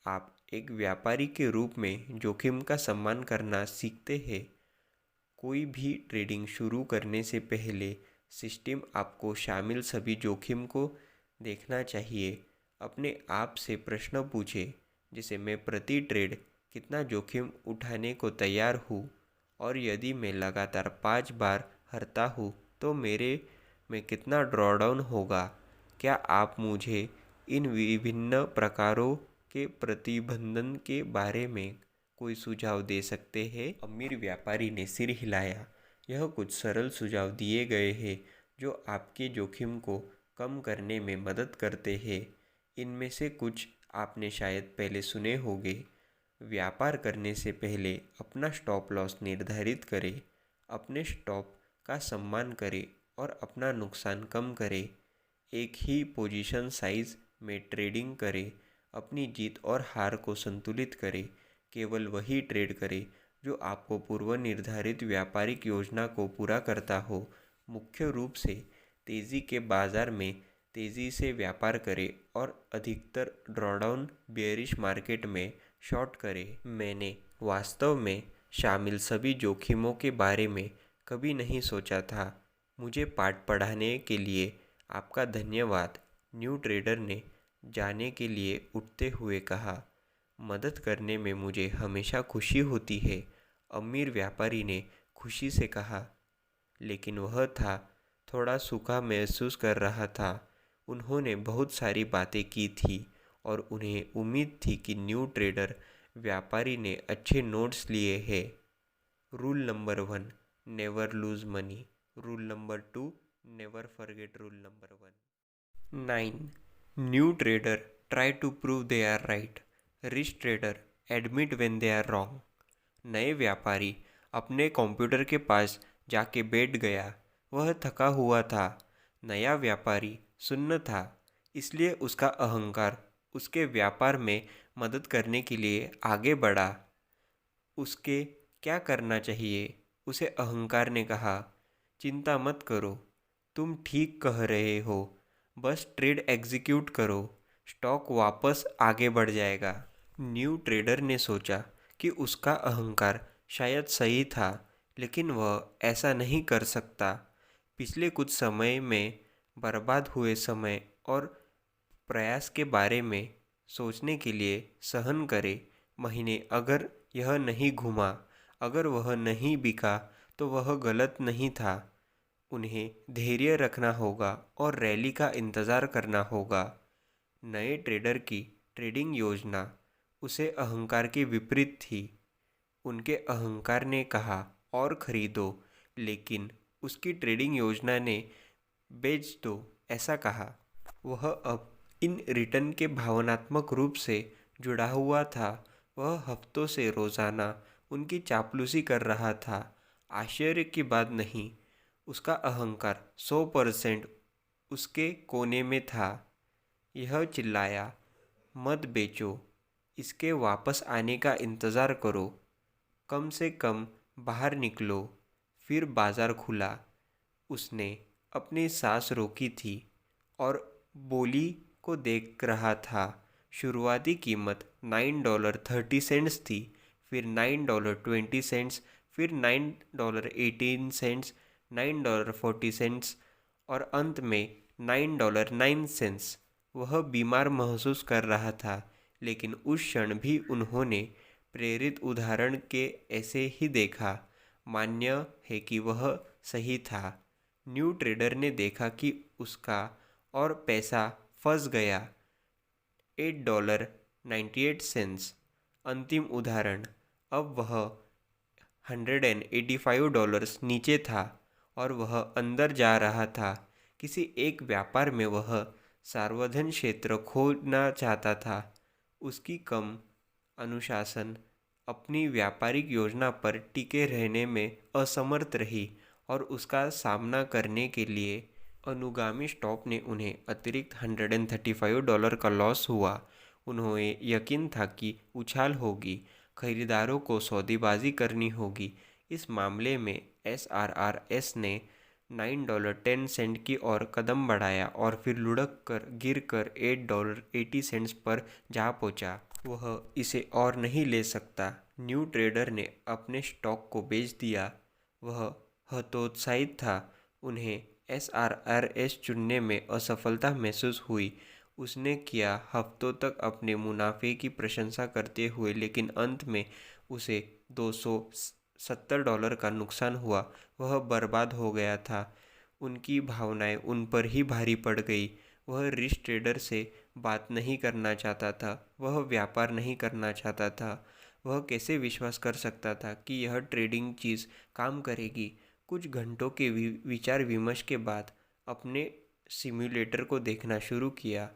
आप एक व्यापारी के रूप में जोखिम का सम्मान करना सीखते हैं। कोई भी ट्रेडिंग शुरू करने से पहले सिस्टम आपको शामिल सभी जोखिम को देखना चाहिए। अपने आप से प्रश्न पूछें, जैसे मैं प्रति ट्रेड कितना जोखिम उठाने को तैयार हूँ, और यदि मैं लगातार 5 बार हारता हूँ तो मेरे में कितना ड्रॉडाउन होगा। क्या आप मुझे इन विभिन्न प्रकारों के प्रतिबंधन के बारे में कोई सुझाव दे सकते हैं? अमीर व्यापारी ने सिर हिलाया। यह कुछ सरल सुझाव दिए गए हैं जो आपके जोखिम को कम करने में मदद करते हैं। इनमें से कुछ आपने शायद पहले सुने होंगे। व्यापार करने से पहले अपना स्टॉप लॉस निर्धारित करें। अपने स्टॉप का सम्मान करें और अपना नुकसान कम करें। एक ही पोजीशन साइज में ट्रेडिंग करें। अपनी जीत और हार को संतुलित करें। केवल वही ट्रेड करें जो आपको पूर्व निर्धारित व्यापारिक योजना को पूरा करता हो। मुख्य रूप से तेज़ी के बाज़ार में तेज़ी से व्यापार करें और अधिकतर ड्रॉडाउन बेयरिश मार्केट में शॉर्ट करें। मैंने वास्तव में शामिल सभी जोखिमों के बारे में कभी नहीं सोचा था। मुझे पाठ पढ़ाने के लिए आपका धन्यवाद, न्यू ट्रेडर ने जाने के लिए उठते हुए कहा। मदद करने में मुझे हमेशा खुशी होती है, अमीर व्यापारी ने खुशी से कहा, लेकिन वह था थोड़ा सूखा महसूस कर रहा था। उन्होंने बहुत सारी बातें की थी और उन्हें उम्मीद थी कि न्यू ट्रेडर व्यापारी ने अच्छे नोट्स लिए हैं। Rule number 1, never lose money. Rule number 2, never forget rule number 1। 9. New trader try to prove they are right. Rich trader admit when they are wrong. नए व्यापारी अपने कंप्यूटर के पास जाके बैठ गया। वह थका हुआ था। नया व्यापारी सुन्न था, इसलिए उसका अहंकार उसके व्यापार में मदद करने के लिए आगे बढ़ा। उसके क्या करना चाहिए? उसे अहंकार ने कहा, चिंता मत करो, तुम ठीक कह रहे हो, बस ट्रेड एग्जीक्यूट करो, स्टॉक वापस आगे बढ़ जाएगा। न्यू ट्रेडर ने सोचा कि उसका अहंकार शायद सही था, लेकिन वह ऐसा नहीं कर सकता। पिछले कुछ समय में बर्बाद हुए समय और प्रयास के बारे में सोचने के लिए सहन करे। महीने अगर यह नहीं घुमा, अगर वह नहीं बिका तो वह गलत नहीं था। उन्हें धैर्य रखना होगा और रैली का इंतज़ार करना होगा। नए ट्रेडर की ट्रेडिंग योजना उसे अहंकार के विपरीत थी। उनके अहंकार ने कहा और खरीदो, लेकिन उसकी ट्रेडिंग योजना ने बेच दो ऐसा कहा। वह अब इन रिटर्न के भावनात्मक रूप से जुड़ा हुआ था। वह हफ्तों से रोज़ाना उनकी चापलूसी कर रहा था। आश्चर्य की बात नहीं, उसका अहंकार 100% उसके कोने में था। यह चिल्लाया, मत बेचो, इसके वापस आने का इंतज़ार करो, कम से कम बाहर निकलो। फिर बाजार खुला। उसने अपनी सांस रोकी थी और बोली को देख रहा था। शुरुआती कीमत $9.30 थी, फिर $9.20, फिर $9.18, $9.40 और अंत में $9.09। वह बीमार महसूस कर रहा था, लेकिन उस क्षण भी उन्होंने प्रेरित उदाहरण के ऐसे ही देखा। मान्य है कि वह सही था। न्यू ट्रेडर ने देखा कि उसका और पैसा फंस गया। $8.98। अंतिम उदाहरण। अब वह $185 नीचे था और वह अंदर जा रहा था। किसी एक व्यापार में वह सार्वजनिक क्षेत्र खोना चाहता था। उसकी कम अनुशासन अपनी व्यापारिक योजना पर टिके रहने में असमर्थ रही और उसका सामना करने के लिए अनुगामी स्टॉप ने उन्हें अतिरिक्त $135 का लॉस हुआ। उन्हें यकीन था कि उछाल होगी, खरीदारों को सौदेबाजी करनी होगी। इस मामले में SRRS ने $9.10 की ओर कदम बढ़ाया और फिर लुढ़क कर गिर कर $8.80 पर जा पहुंचा। वह इसे और नहीं ले सकता। न्यू ट्रेडर ने अपने स्टॉक को बेच दिया। वह हतोत्साहित था। उन्हें SRRS चुनने में असफलता महसूस हुई। उसने किया हफ्तों तक अपने मुनाफे की प्रशंसा करते हुए, लेकिन अंत में उसे $270 का नुकसान हुआ। वह बर्बाद हो गया था। उनकी भावनाएं उन पर ही भारी पड़ गई। वह रिच ट्रेडर से बात नहीं करना चाहता था। वह व्यापार नहीं करना चाहता था। वह कैसे विश्वास कर सकता था कि यह ट्रेडिंग चीज़ काम करेगी। कुछ घंटों के विचार विमर्श के बाद अपने सिम्युलेटर को देखना शुरू किया।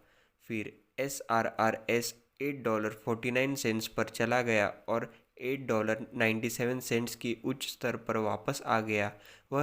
फिर SRRS $8.49 पर चला गया और $8.97 की उच्च स्तर पर वापस आ गया।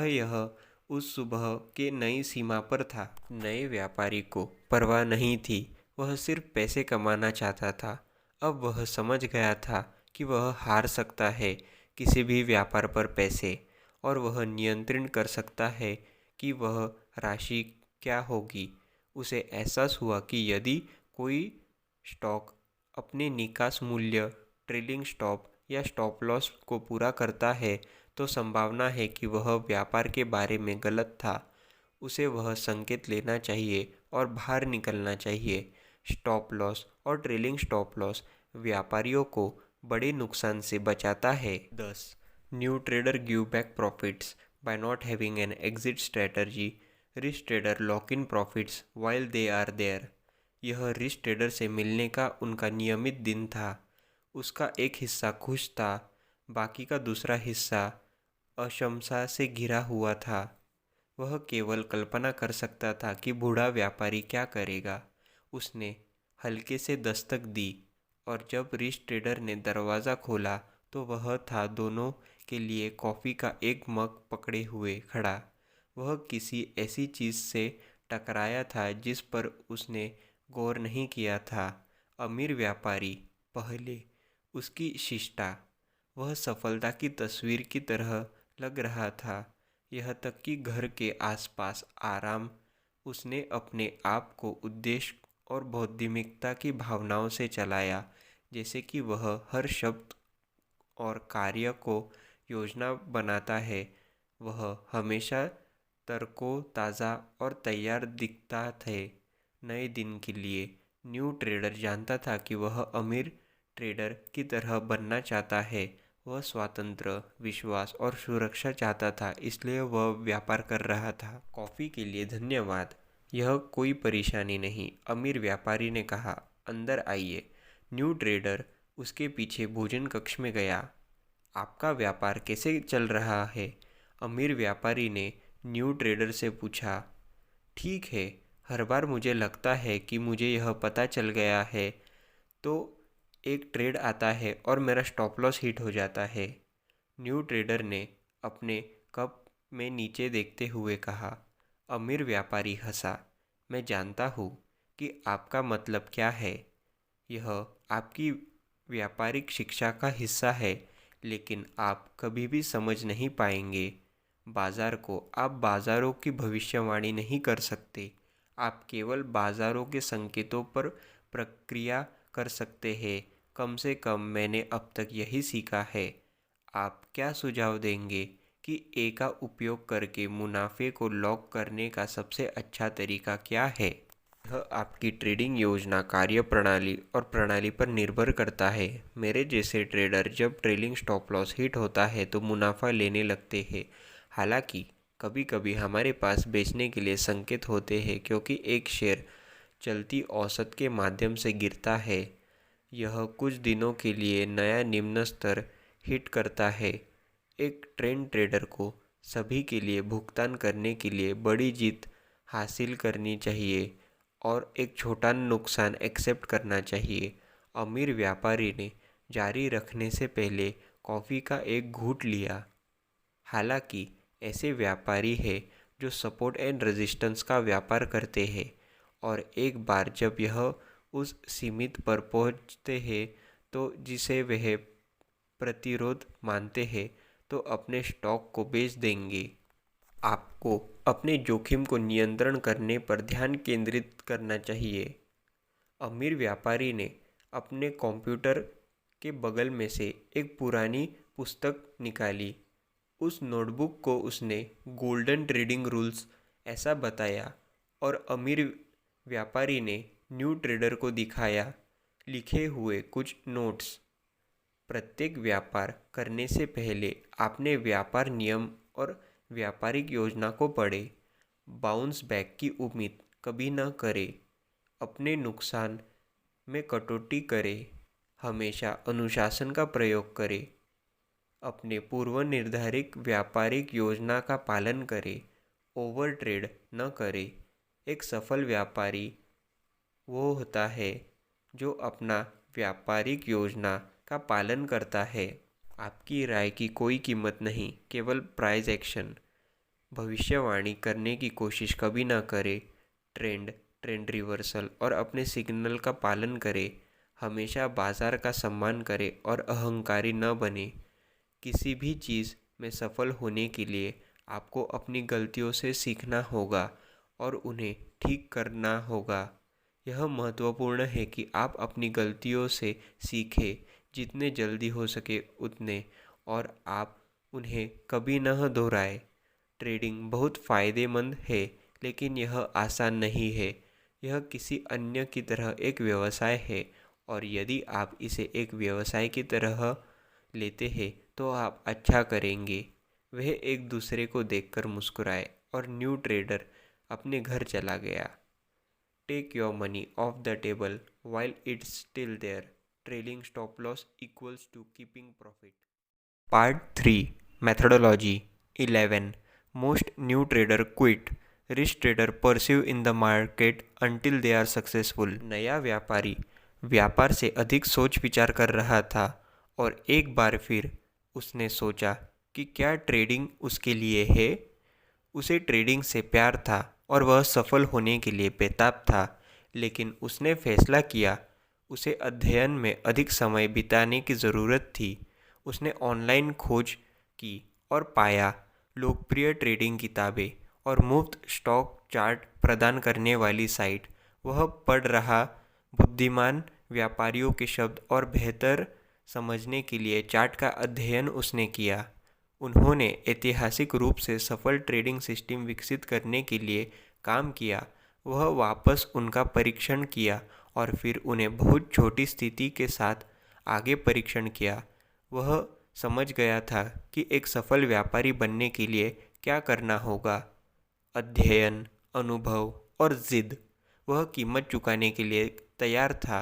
यह उस सुबह के नई सीमा पर था। नए व्यापारी को परवाह नहीं थी। वह सिर्फ पैसे कमाना चाहता था। अब वह समझ गया था कि वह हार सकता है किसी भी व्यापार पर पैसे, और वह नियंत्रण कर सकता है कि वह राशि क्या होगी। उसे एहसास हुआ कि यदि कोई स्टॉक अपने निकास मूल्य, ट्रेलिंग स्टॉप या स्टॉप लॉस को पूरा करता है तो संभावना है कि वह व्यापार के बारे में गलत था। उसे वह संकेत लेना चाहिए और बाहर निकलना चाहिए। स्टॉप लॉस और ट्रेलिंग स्टॉप लॉस व्यापारियों को बड़े नुकसान से बचाता है। 10. New trader give back profits by not having an exit strategy. Rich trader lock in profits while they are there. यह रिच ट्रेडर से मिलने का उनका नियमित दिन था। उसका एक हिस्सा खुश था, बाकी का दूसरा हिस्सा अशंसा से घिरा हुआ था। वह केवल कल्पना कर सकता था कि बूढ़ा व्यापारी क्या करेगा। उसने हल्के से दस्तक दी और जब रिच ट्रेडर ने दरवाज़ा खोला तो वह था दोनों के लिए कॉफ़ी का एक मग पकड़े हुए खड़ा। वह किसी ऐसी चीज़ से टकराया था जिस पर उसने गौर नहीं किया था। अमीर व्यापारी पहले उसकी शिष्टा, वह सफलता की तस्वीर की तरह लग रहा था। यह तक कि घर के आसपास आराम। उसने अपने आप को उद्देश्य और बौद्धिकता की भावनाओं से चलाया, जैसे कि वह हर शब्द और कार्य को योजना बनाता है। वह हमेशा तरोताज़ा और तैयार दिखता थे नए दिन के लिए। न्यू ट्रेडर जानता था कि वह अमीर ट्रेडर की तरह बनना चाहता है। वह स्वातंत्र्य, विश्वास और सुरक्षा चाहता था, इसलिए वह व्यापार कर रहा था। कॉफ़ी के लिए धन्यवाद। यह कोई परेशानी नहीं, अमीर व्यापारी ने कहा। अंदर आइए। न्यू ट्रेडर उसके पीछे भोजन कक्ष में गया। आपका व्यापार कैसे चल रहा है? अमीर व्यापारी ने न्यू ट्रेडर से पूछा। ठीक है, हर बार मुझे लगता है कि मुझे यह पता चल गया है तो एक ट्रेड आता है और मेरा स्टॉप लॉस हिट हो जाता है। न्यू ट्रेडर ने अपने कप में नीचे देखते हुए कहा। अमीर व्यापारी हंसा। मैं जानता हूँ कि आपका मतलब क्या है। यह आपकी व्यापारिक शिक्षा का हिस्सा है, लेकिन आप कभी भी समझ नहीं पाएंगे बाजार को। आप बाजारों की भविष्यवाणी नहीं कर सकते। आप केवल बाजारों के संकेतों पर प्रक्रिया कर सकते हैं। कम से कम मैंने अब तक यही सीखा है। आप क्या सुझाव देंगे कि ए का उपयोग करके मुनाफे को लॉक करने का सबसे अच्छा तरीका क्या है? यह आपकी ट्रेडिंग योजना, कार्यप्रणाली और प्रणाली पर निर्भर करता है। मेरे जैसे ट्रेडर जब ट्रेलिंग स्टॉप लॉस हिट होता है तो मुनाफा लेने लगते हैं। हालांकि कभी कभी हमारे पास बेचने के लिए संकेत होते हैं, क्योंकि एक शेयर चलती औसत के माध्यम से गिरता है। यह कुछ दिनों के लिए नया निम्न स्तर हिट करता है। एक ट्रेंड ट्रेडर को सभी के लिए भुगतान करने के लिए बड़ी जीत हासिल करनी चाहिए और एक छोटा नुकसान एक्सेप्ट करना चाहिए। अमीर व्यापारी ने जारी रखने से पहले कॉफ़ी का एक घूंट लिया। हालांकि ऐसे व्यापारी हैं जो सपोर्ट एंड रेजिस्टेंस का व्यापार करते हैं, और एक बार जब यह उस सीमित पर पहुंचते हैं तो जिसे वह प्रतिरोध मानते हैं, तो अपने स्टॉक को बेच देंगे। आपको अपने जोखिम को नियंत्रण करने पर ध्यान केंद्रित करना चाहिए। अमीर व्यापारी ने अपने कंप्यूटर के बगल में से एक पुरानी पुस्तक निकाली। उस नोटबुक को उसने गोल्डन ट्रेडिंग रूल्स ऐसा बताया, और अमीर व्यापारी ने न्यू ट्रेडर को दिखाया लिखे हुए कुछ नोट्स। प्रत्येक व्यापार करने से पहले आपने व्यापार नियम और व्यापारिक योजना को पढ़े। बाउंस बैक की उम्मीद कभी न करें। अपने नुकसान में कटौती करें। हमेशा अनुशासन का प्रयोग करें। अपने पूर्व निर्धारित व्यापारिक योजना का पालन करें। ओवर ट्रेड न करें। एक सफल व्यापारी वो होता है जो अपना व्यापारिक योजना का पालन करता है। आपकी राय की कोई कीमत नहीं, केवल प्राइस एक्शन। भविष्यवाणी करने की कोशिश कभी ना करें। ट्रेंड रिवर्सल और अपने सिग्नल का पालन करें। हमेशा बाजार का सम्मान करें और अहंकारी न बने। किसी भी चीज़ में सफल होने के लिए आपको अपनी गलतियों से सीखना होगा और उन्हें ठीक करना होगा। यह महत्वपूर्ण है कि आप अपनी गलतियों से सीखें जितने जल्दी हो सके उतने, और आप उन्हें कभी न दोहराएं। ट्रेडिंग बहुत फ़ायदेमंद है, लेकिन यह आसान नहीं है। यह किसी अन्य की तरह एक व्यवसाय है, और यदि आप इसे एक व्यवसाय की तरह लेते हैं तो आप अच्छा करेंगे। वह एक दूसरे को देखकर मुस्कुराए और न्यू ट्रेडर अपने घर चला गया। Take your money off the table while it's still there. Trailing stop loss equals to keeping profit. Part 3 Methodology 11. Most new trader quit. Rich trader pursue in the market until they are successful. नया व्यापारी व्यापार से अधिक सोच विचार कर रहा था, और एक बार फिर उसने सोचा कि क्या ट्रेडिंग उसके लिए है। उसे ट्रेडिंग से प्यार था और वह सफल होने के लिए बेताब था, लेकिन उसने फैसला किया उसे अध्ययन में अधिक समय बिताने की ज़रूरत थी। उसने ऑनलाइन खोज की और पाया लोकप्रिय ट्रेडिंग किताबें और मुफ्त स्टॉक चार्ट प्रदान करने वाली साइट। वह पढ़ रहा बुद्धिमान व्यापारियों के शब्द और बेहतर समझने के लिए चार्ट का अध्ययन उसने किया। उन्होंने ऐतिहासिक रूप से सफल ट्रेडिंग सिस्टम विकसित करने के लिए काम किया। वह वापस उनका परीक्षण किया और फिर उन्हें बहुत छोटी स्थिति के साथ आगे परीक्षण किया। वह समझ गया था कि एक सफल व्यापारी बनने के लिए क्या करना होगा। अध्ययन, अनुभव और जिद। वह कीमत चुकाने के लिए तैयार था।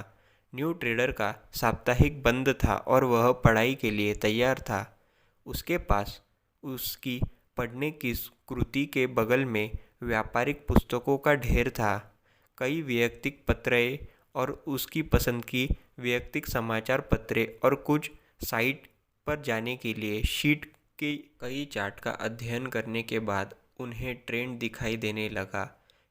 न्यू ट्रेडर का साप्ताहिक बंद था और वह पढ़ाई के लिए तैयार था। उसके पास उसकी पढ़ने की कृति के बगल में व्यापारिक पुस्तकों का ढेर था। कई वैयक्तिक पत्रें और उसकी पसंद की वैयक्तिक समाचार पत्रें, और कुछ साइट पर जाने के लिए शीट के कई चार्ट का अध्ययन करने के बाद उन्हें ट्रेंड दिखाई देने लगा।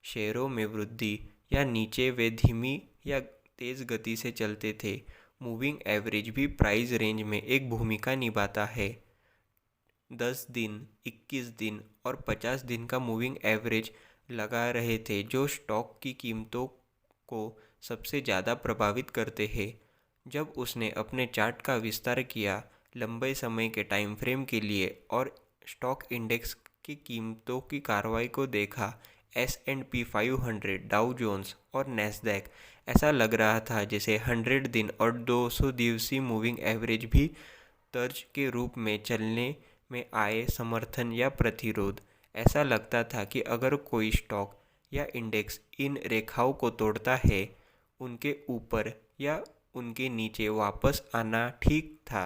शेयरों में वृद्धि या नीचे वे धीमी या तेज़ गति से चलते थे। मूविंग एवरेज भी प्राइस रेंज में एक भूमिका निभाता है। 10 दिन, 21 दिन और 50 दिन का मूविंग एवरेज लगा रहे थे जो स्टॉक की कीमतों को सबसे ज़्यादा प्रभावित करते हैं। जब उसने अपने चार्ट का विस्तार किया लंबे समय के टाइम फ्रेम के लिए और स्टॉक इंडेक्स की कीमतों की कार्रवाई को देखा, S&P 500, डाउ जोन्स और नैस्डैक, ऐसा लग रहा था जैसे 100 दिन और 200 दिवसीय मूविंग एवरेज भी तर्ज के रूप में चलने में आए समर्थन या प्रतिरोध। ऐसा लगता था कि अगर कोई स्टॉक या इंडेक्स इन रेखाओं को तोड़ता है, उनके ऊपर या उनके नीचे वापस आना ठीक था।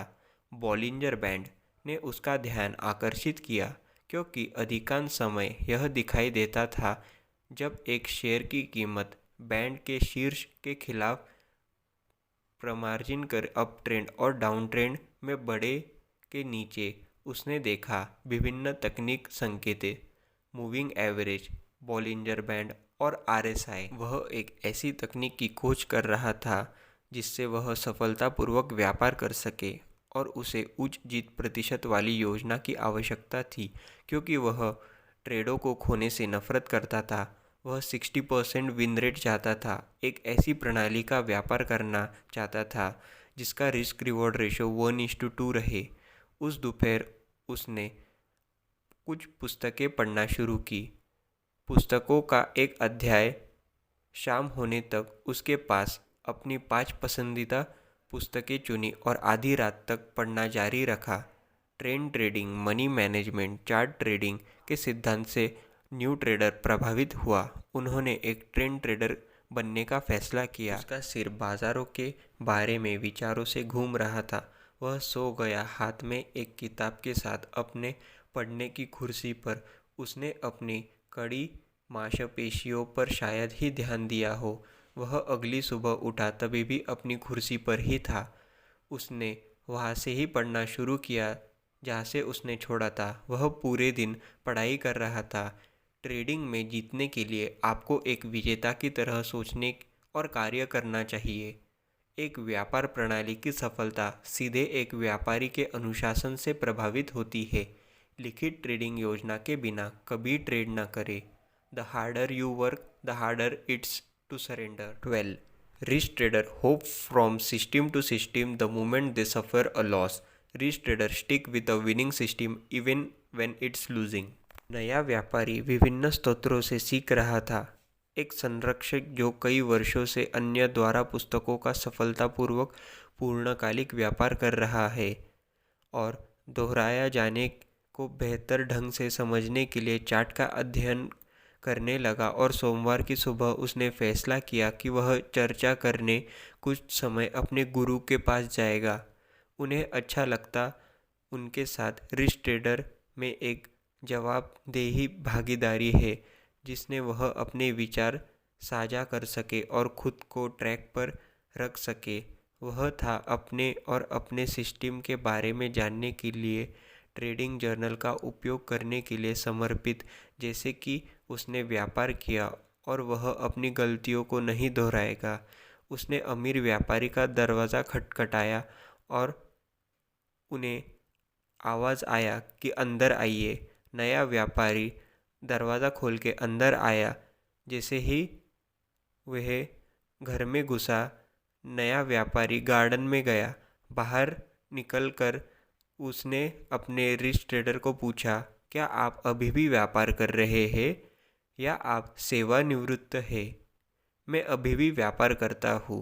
बॉलिंजर बैंड ने उसका ध्यान आकर्षित किया क्योंकि अधिकांश समय यह दिखाई देता था जब एक शेयर की कीमत बैंड के शीर्ष के खिलाफ प्रमार्जिन कर अप ट्रेंड और डाउन ट्रेंड में बढ़े के नीचे। उसने देखा विभिन्न तकनीक संकेत, मूविंग एवरेज, बॉलिंजर बैंड और RSI। वह एक ऐसी तकनीक की खोज कर रहा था जिससे वह सफलतापूर्वक व्यापार कर सके और उसे उच्च जीत प्रतिशत वाली योजना की आवश्यकता थी क्योंकि वह ट्रेडों को खोने से नफरत करता था। वह 60% विन रेट चाहता था, एक ऐसी प्रणाली का व्यापार करना चाहता था जिसका रिस्क रिवॉर्ड रेशो 1:2 रहे। उस दोपहर उसने कुछ पुस्तकें पढ़ना शुरू की। पुस्तकों का एक अध्याय शाम होने तक उसके पास अपनी 5 पसंदीदा पुस्तकें चुनी और आधी रात तक पढ़ना जारी रखा। Trend trading, money management, chart trading के सिद्धांत से न्यू ट्रेडर प्रभावित हुआ। उन्होंने एक ट्रेंड ट्रेडर बनने का फैसला किया। उसका सिर बाजारों के बारे में विचारों से घूम रहा था। वह सो गया हाथ में एक किताब के साथ अपने पढ़ने की कुर्सी पर। उसने अपनी कड़ी मांसपेशियों पर शायद ही ध्यान दिया हो। वह अगली सुबह उठा तभी भी अपनी कुर्सी पर ही था। उसने वहाँ से ही पढ़ना शुरू किया जहाँ से उसने छोड़ा था। वह पूरे दिन पढ़ाई कर रहा था। ट्रेडिंग में जीतने के लिए आपको एक विजेता की तरह सोचने और कार्य करना चाहिए। एक व्यापार प्रणाली की सफलता सीधे एक व्यापारी के अनुशासन से प्रभावित होती है। लिखित ट्रेडिंग योजना के बिना कभी ट्रेड न करें। The harder you work, the harder it's to surrender. 12. Rich trader hop from system to system the moment they suffer a loss. Rich trader stick with a winning system even when it's losing. नया व्यापारी विभिन्न स्रोतों से सीख रहा था। एक संरक्षक जो कई वर्षों से अन्य द्वारा पुस्तकों का सफलतापूर्वक पूर्णकालिक व्यापार कर रहा है और दोहराया जाने को बेहतर ढंग से समझने के लिए चार्ट का अध्ययन करने लगा। और सोमवार की सुबह उसने फैसला किया कि वह चर्चा करने कुछ समय अपने गुरु के पास जाएगा। उन्हें अच्छा लगता उनके साथ। रिच ट्रेडर में एक जवाबदेही भागीदारी है जिसने वह अपने विचार साझा कर सके और खुद को ट्रैक पर रख सके। वह था अपने और अपने सिस्टम के बारे में जानने के लिए ट्रेडिंग जर्नल का उपयोग करने के लिए समर्पित, जैसे कि उसने व्यापार किया और वह अपनी गलतियों को नहीं दोहराएगा। उसने अमीर व्यापारी का दरवाज़ा खटखटाया और उन्हें आवाज़ आया कि अंदर आइए। नया व्यापारी दरवाज़ा खोल के अंदर आया। जैसे ही वह घर में घुसा, नया व्यापारी गार्डन में गया। बाहर निकलकर उसने अपने रिच ट्रेडर को पूछा, क्या आप अभी भी व्यापार कर रहे हैं या आप सेवानिवृत्त हैं? मैं अभी भी व्यापार करता हूँ,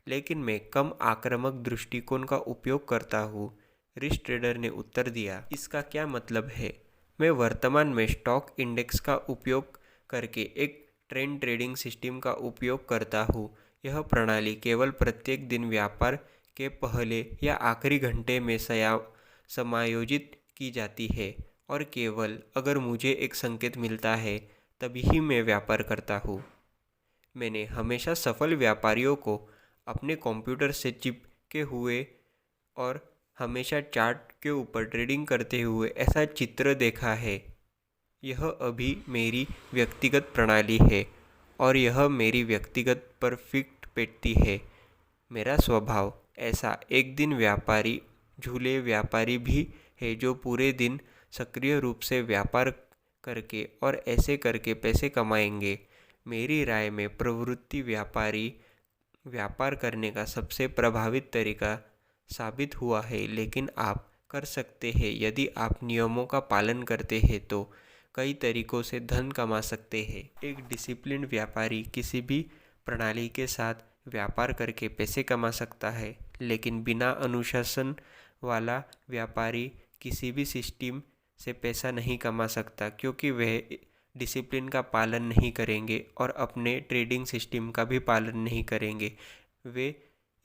लेकिन मैं कम आक्रामक दृष्टिकोण का उपयोग करता हूँ, रिच ट्रेडर ने उत्तर दिया। इसका क्या मतलब है? मैं वर्तमान में स्टॉक इंडेक्स का उपयोग करके एक ट्रेंड ट्रेडिंग सिस्टम का उपयोग करता हूँ। यह प्रणाली केवल प्रत्येक दिन व्यापार के पहले या आखिरी घंटे में समायोजित की जाती है और केवल अगर मुझे एक संकेत मिलता है तभी ही मैं व्यापार करता हूँ। मैंने हमेशा सफल व्यापारियों को अपने कंप्यूटर से चिपके हुए और हमेशा चार्ट के ऊपर ट्रेडिंग करते हुए ऐसा चित्र देखा है। यह अभी मेरी व्यक्तिगत प्रणाली है और यह मेरी व्यक्तिगत पर फिट बैठती है। मेरा स्वभाव ऐसा। एक दिन व्यापारी झूले व्यापारी भी है जो पूरे दिन सक्रिय रूप से व्यापार करके और ऐसे करके पैसे कमाएंगे। मेरी राय में प्रवृत्ति व्यापारी व्यापार करने का सबसे प्रभावित तरीका साबित हुआ है, लेकिन आप कर सकते हैं यदि आप नियमों का पालन करते हैं तो कई तरीकों से धन कमा सकते हैं। एक डिसिप्लिन व्यापारी किसी भी प्रणाली के साथ व्यापार करके पैसे कमा सकता है, लेकिन बिना अनुशासन वाला व्यापारी किसी भी सिस्टम से पैसा नहीं कमा सकता, क्योंकि वह डिसिप्लिन का पालन नहीं करेंगे और अपने ट्रेडिंग सिस्टम का भी पालन नहीं करेंगे। वे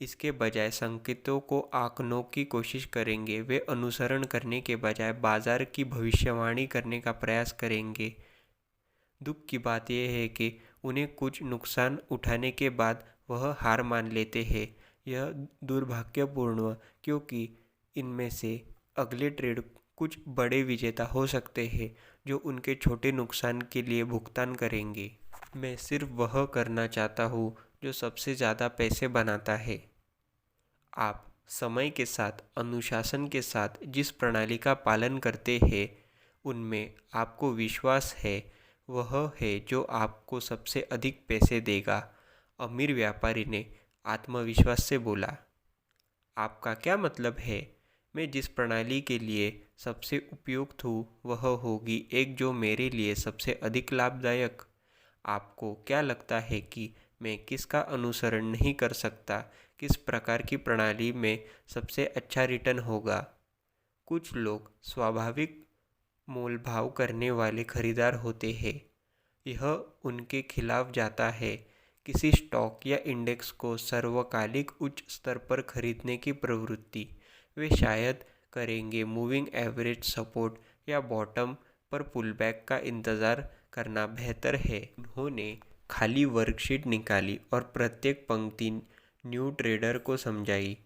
इसके बजाय संकेतों को आंकने की कोशिश करेंगे। वे अनुसरण करने के बजाय बाजार की भविष्यवाणी करने का प्रयास करेंगे। दुख की बात यह है कि उन्हें कुछ नुकसान उठाने के बाद वह हार मान लेते हैं। यह दुर्भाग्यपूर्ण, क्योंकि इनमें से अगले ट्रेड कुछ बड़े विजेता हो सकते हैं जो उनके छोटे नुकसान के लिए भुगतान करेंगे। मैं सिर्फ वह करना चाहता हूँ जो सबसे ज़्यादा पैसे बनाता है। आप समय के साथ अनुशासन के साथ जिस प्रणाली का पालन करते हैं उनमें आपको विश्वास है, वह है जो आपको सबसे अधिक पैसे देगा। अमीर व्यापारी ने आत्मविश्वास से बोला। आपका क्या मतलब है? मैं जिस प्रणाली के लिए सबसे उपयुक्त हूँ वह होगी एक जो मेरे लिए सबसे अधिक लाभदायक। आपको क्या लगता है कि मैं किसका अनुसरण नहीं कर सकता? किस प्रकार की प्रणाली में सबसे अच्छा रिटर्न होगा? कुछ लोग स्वाभाविक मोलभाव करने वाले खरीदार होते हैं। यह उनके खिलाफ जाता है। किसी स्टॉक या इंडेक्स को सर्वकालिक उच्च स्तर पर खरीदने की प्रवृत्ति। वे शायद करेंगे मूविंग एवरेज सपोर्ट या बॉटम पर पुलबैक का इंतज़ार करना बेहतर है। उन्होंने खाली वर्कशीट निकाली और प्रत्येक पंक्ति न्यू ट्रेडर को समझाई।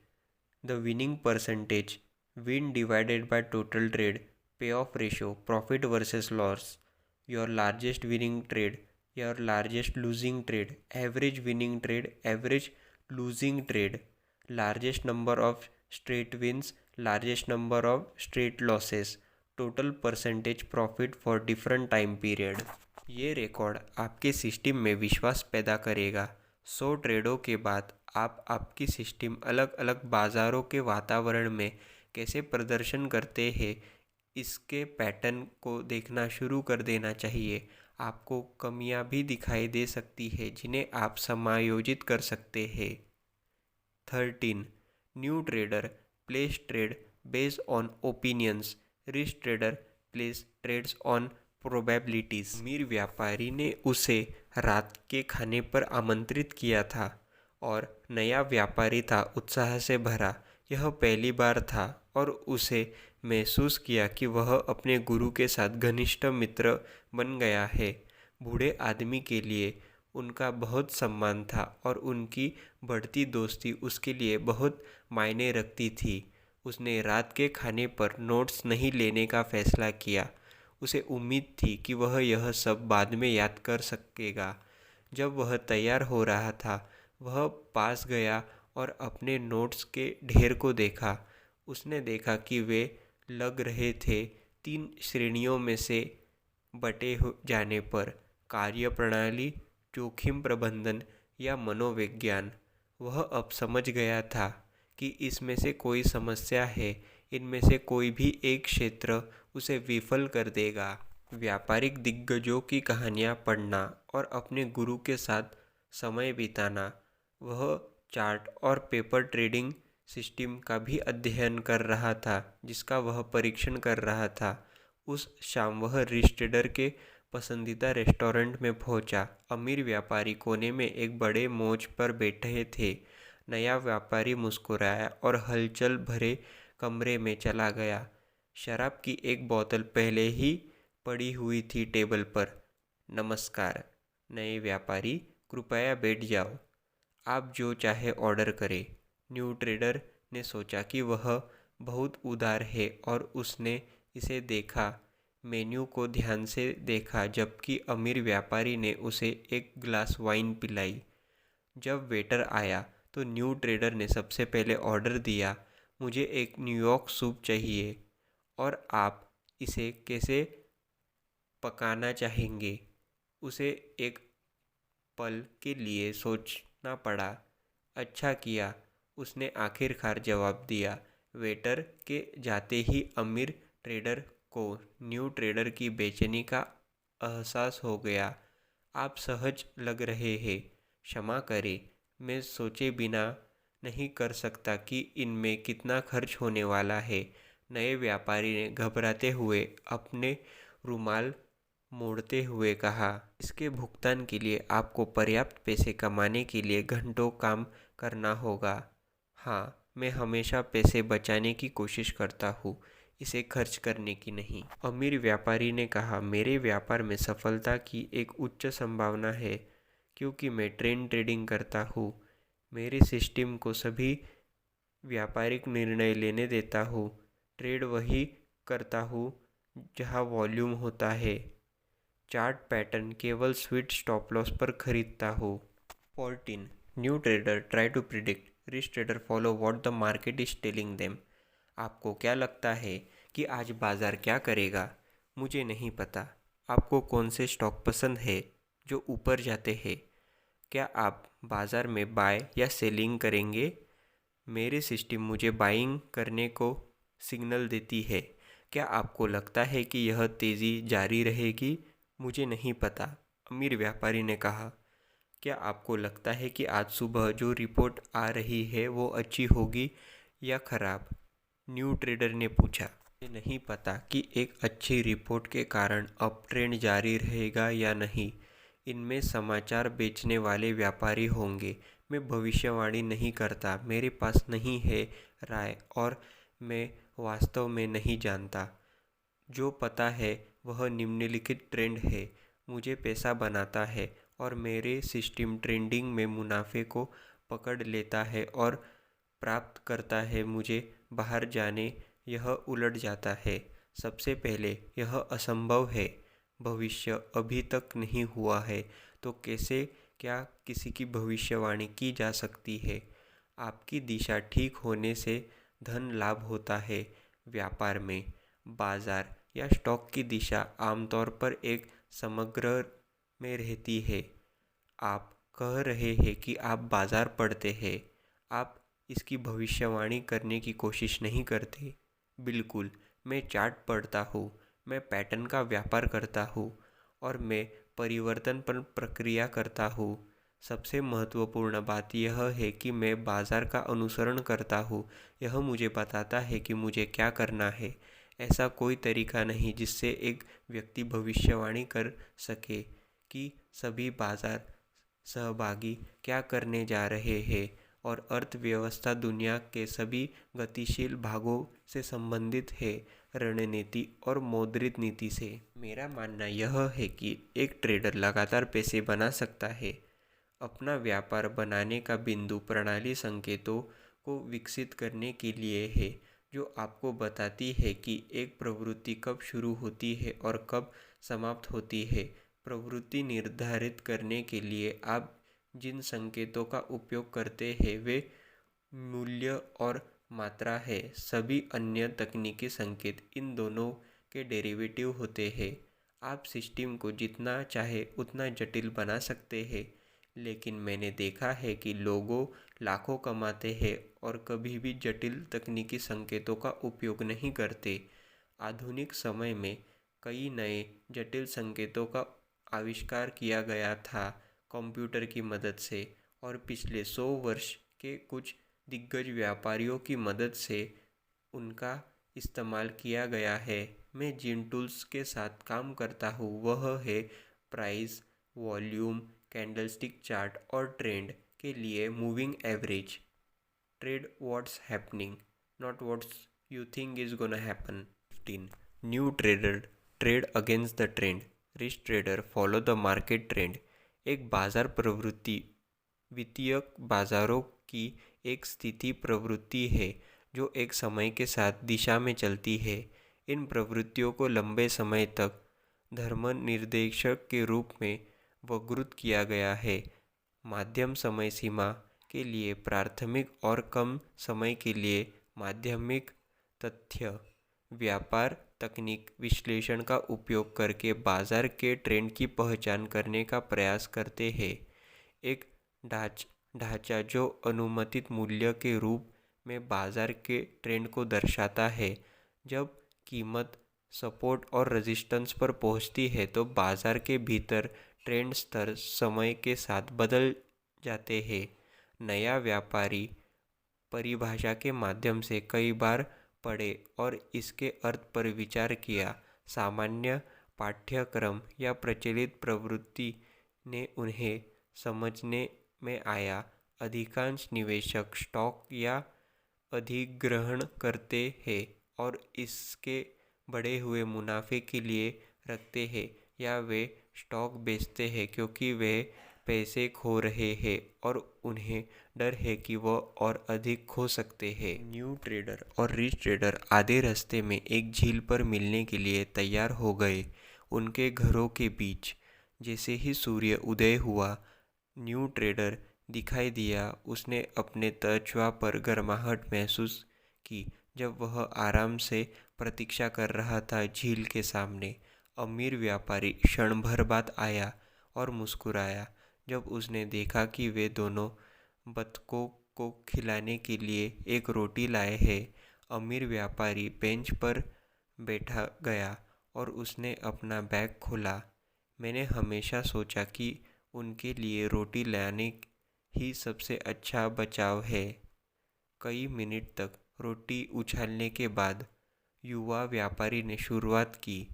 The winning percentage, win divided by total trade, payoff ratio, profit versus loss, your largest winning trade, your largest losing trade, average winning trade, average losing trade, largest number of straight wins, largest number of straight losses, total percentage profit for different time period. ये record आपके system में विश्वास पैदा करेगा। 100 ट्रेडों के बाद आप आपकी सिस्टम अलग अलग बाज़ारों के वातावरण में कैसे प्रदर्शन करते हैं इसके पैटर्न को देखना शुरू कर देना चाहिए। आपको कमियां भी दिखाई दे सकती है जिन्हें आप समायोजित कर सकते हैं। 13. New trader place trade based on opinions, rich trader place trades on probabilities. अमीर व्यापारी ने उसे रात के खाने पर आमंत्रित किया था और नया व्यापारी था उत्साह से भरा। यह पहली बार था और उसे महसूस किया कि वह अपने गुरु के साथ घनिष्ठ मित्र बन गया है। बूढ़े आदमी के लिए उनका बहुत सम्मान था और उनकी बढ़ती दोस्ती उसके लिए बहुत मायने रखती थी। उसने रात के खाने पर नोट्स नहीं लेने का फैसला किया। उसे उम्मीद थी कि वह यह सब बाद में याद कर सकेगा। जब वह तैयार हो रहा था वह पास गया और अपने नोट्स के ढेर को देखा। उसने देखा कि वे लग रहे थे 3 श्रेणियों में से बटे जाने पर: कार्यप्रणाली, जोखिम प्रबंधन या मनोविज्ञान। वह अब समझ गया था कि इसमें से कोई समस्या है। इनमें से कोई भी एक क्षेत्र उसे विफल कर देगा। व्यापारिक दिग्गजों की कहानियाँ पढ़ना और अपने गुरु के साथ समय बिताना। वह चार्ट और पेपर ट्रेडिंग सिस्टम का भी अध्ययन कर रहा था जिसका वह परीक्षण कर रहा था। उस शाम वह रिच ट्रेडर के पसंदीदा रेस्टोरेंट में पहुंचा। अमीर व्यापारी कोने में एक बड़े मोज पर बैठे थे। नया व्यापारी मुस्कुराया और हलचल भरे कमरे में चला गया। शराब की एक बोतल पहले ही पड़ी हुई थी टेबल पर। नमस्कार नए व्यापारी, कृपया बैठ जाओ। आप जो चाहे ऑर्डर करें। न्यू ट्रेडर ने सोचा कि वह बहुत उदार है और उसने इसे देखा। मेन्यू को ध्यान से देखा जबकि अमीर व्यापारी ने उसे एक गिलास वाइन पिलाई। जब वेटर आया तो न्यू ट्रेडर ने सबसे पहले ऑर्डर दिया, मुझे एक न्यूयॉर्क सूप चाहिए और आप इसे कैसे पकाना चाहेंगे। उसे एक पल के लिए सोचना पड़ा। अच्छा किया, उसने आखिरकार जवाब दिया। वेटर के जाते ही अमीर ट्रेडर को न्यू ट्रेडर की बेचैनी का एहसास हो गया। आप सहज लग रहे हैं, क्षमा करें, मैं सोचे बिना नहीं कर सकता कि इनमें कितना खर्च होने वाला है। नए व्यापारी ने घबराते हुए अपने रुमाल मोड़ते हुए कहा, इसके भुगतान के लिए आपको पर्याप्त पैसे कमाने के लिए घंटों काम करना होगा। हाँ, मैं हमेशा पैसे बचाने की कोशिश करता हूँ, इसे खर्च करने की नहीं। अमीर व्यापारी ने कहा, मेरे व्यापार में सफलता की एक उच्च संभावना है क्योंकि मैं ट्रेडिंग करता हूँ। मेरे सिस्टम को सभी व्यापारिक निर्णय लेने देता हूँ। ट्रेड वही करता हूँ जहाँ वॉल्यूम होता है। चार्ट पैटर्न केवल स्वीट स्टॉप लॉस पर खरीदता हूँ। 14. New trader try to predict, rich trader follow what the market is telling them. आपको क्या लगता है कि आज बाजार क्या करेगा? मुझे नहीं पता। आपको कौन से स्टॉक पसंद है जो ऊपर जाते हैं? क्या आप बाजार में बाय या सेलिंग करेंगे? मेरे सिस्टम मुझे बाइंग करने को सिग्नल देती है। क्या आपको लगता है कि यह तेज़ी जारी रहेगी? मुझे नहीं पता, अमीर व्यापारी ने कहा। क्या आपको लगता है कि आज सुबह जो रिपोर्ट आ रही है वो अच्छी होगी या खराब? न्यू ट्रेडर ने पूछा। मुझे नहीं पता कि एक अच्छी रिपोर्ट के कारण अप ट्रेंड जारी रहेगा या नहीं। इनमें समाचार बेचने वाले व्यापारी होंगे। मैं भविष्यवाणी नहीं करता, मेरे पास नहीं है राय और मैं वास्तव में नहीं जानता। जो पता है वह निम्नलिखित ट्रेंड है, मुझे पैसा बनाता है और मेरे सिस्टम ट्रेडिंग में मुनाफे को पकड़ लेता है और प्राप्त करता है। मुझे बाहर जाने यह उलट जाता है। सबसे पहले यह असंभव है, भविष्य अभी तक नहीं हुआ है तो कैसे क्या किसी की भविष्यवाणी की जा सकती है? आपकी दिशा ठीक होने से धन लाभ होता है। व्यापार में बाजार या स्टॉक की दिशा आमतौर पर एक समग्र में रहती है। आप कह रहे हैं कि आप बाजार पढ़ते हैं, आप इसकी भविष्यवाणी करने की कोशिश नहीं करते। बिल्कुल, मैं चार्ट पढ़ता हूँ, मैं पैटर्न का व्यापार करता हूँ और मैं परिवर्तन पर प्रक्रिया करता हूँ। सबसे महत्वपूर्ण बात यह है कि मैं बाजार का अनुसरण करता हूँ। यह मुझे बताता है कि मुझे क्या करना है। ऐसा कोई तरीका नहीं जिससे एक व्यक्ति भविष्यवाणी कर सके कि सभी बाजार सहभागी क्या करने जा रहे हैं और अर्थव्यवस्था दुनिया के सभी गतिशील भागों से संबंधित है, रणनीति और मौद्रिक नीति से। मेरा मानना यह है कि एक ट्रेडर लगातार पैसे बना सकता है। अपना व्यापार बनाने का बिंदु प्रणाली संकेतों को विकसित करने के लिए है जो आपको बताती है कि एक प्रवृत्ति कब शुरू होती है और कब समाप्त होती है। प्रवृत्ति निर्धारित करने के लिए आप जिन संकेतों का उपयोग करते हैं वे मूल्य और मात्रा है। सभी अन्य तकनीकी संकेत इन दोनों के डेरिवेटिव होते हैं। आप सिस्टम को जितना चाहे उतना जटिल बना सकते हैं, लेकिन मैंने देखा है कि लोगों लाखों कमाते हैं और कभी भी जटिल तकनीकी संकेतों का उपयोग नहीं करते। आधुनिक समय में कई नए जटिल संकेतों का आविष्कार किया गया था कंप्यूटर की मदद से और पिछले 100 वर्ष के कुछ दिग्गज व्यापारियों की मदद से उनका इस्तेमाल किया गया है। मैं जिन टूल्स के साथ काम करता हूँ वह है प्राइस, वॉल्यूम, कैंडलस्टिक चार्ट और ट्रेंड के लिए moving average. Trade what's happening, not what's you think is gonna happen. 15. New trader trade against the trend, rich trader follow the market trend. एक बाजार प्रवृत्ति वित्तीय बाजारों की एक स्थिति प्रवृत्ति है जो एक समय के साथ दिशा में चलती है। इन प्रवृत्तियों को लंबे समय तक धर्म निर्देशक के रूप में वर्गीकृत किया गया है। मध्यम समय सीमा के लिए प्राथमिक और कम समय के लिए माध्यमिक तथ्य व्यापार तकनीक विश्लेषण का उपयोग करके बाजार के ट्रेंड की पहचान करने का प्रयास करते हैं। एक ढांचा जो अनुमानित मूल्य के रूप में बाजार के ट्रेंड को दर्शाता है। जब कीमत सपोर्ट और रेजिस्टेंस पर पहुंचती है तो बाजार के भीतर ट्रेंड स्तर समय के साथ बदल जाते हैं। नया व्यापारी परिभाषा के माध्यम से कई बार पढ़े और इसके अर्थ पर विचार किया। सामान्य पाठ्यक्रम या प्रचलित प्रवृत्ति ने उन्हें समझने में आया। अधिकांश निवेशक स्टॉक या अधिग्रहण करते हैं और इसके बढ़े हुए मुनाफे के लिए रखते हैं, या वे स्टॉक बेचते हैं क्योंकि वे पैसे खो रहे हैं और उन्हें डर है कि वह और अधिक खो सकते हैं। न्यू ट्रेडर और रिच ट्रेडर आधे रास्ते में एक झील पर मिलने के लिए तैयार हो गए। उनके घरों के बीच जैसे ही सूर्य उदय हुआ, न्यू ट्रेडर दिखाई दिया। उसने अपने त्वचा पर गर्माहट महसूस की जब वह आराम से प्रतीक्षा कर रहा था झील के सामने। अमीर व्यापारी क्षण भर बाद आया और मुस्कुराया जब उसने देखा कि वे दोनों बतखों को खिलाने के लिए एक रोटी लाए हैं। अमीर व्यापारी बेंच पर बैठा गया और उसने अपना बैग खोला। मैंने हमेशा सोचा कि उनके लिए रोटी लाने ही सबसे अच्छा बचाव है। कई मिनट तक रोटी उछालने के बाद युवा व्यापारी ने शुरुआत की,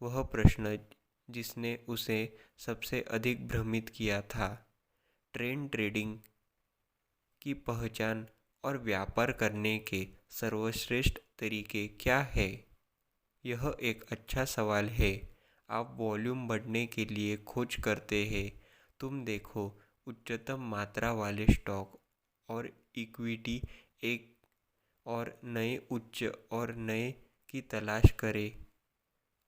वह प्रश्न जिसने उसे सबसे अधिक भ्रमित किया था। ट्रेंड ट्रेडिंग की पहचान और व्यापार करने के सर्वश्रेष्ठ तरीके क्या है? यह एक अच्छा सवाल है। आप वॉल्यूम बढ़ने के लिए खोज करते हैं। तुम देखो उच्चतम मात्रा वाले स्टॉक और इक्विटी एक और नए उच्च और नए की तलाश करें।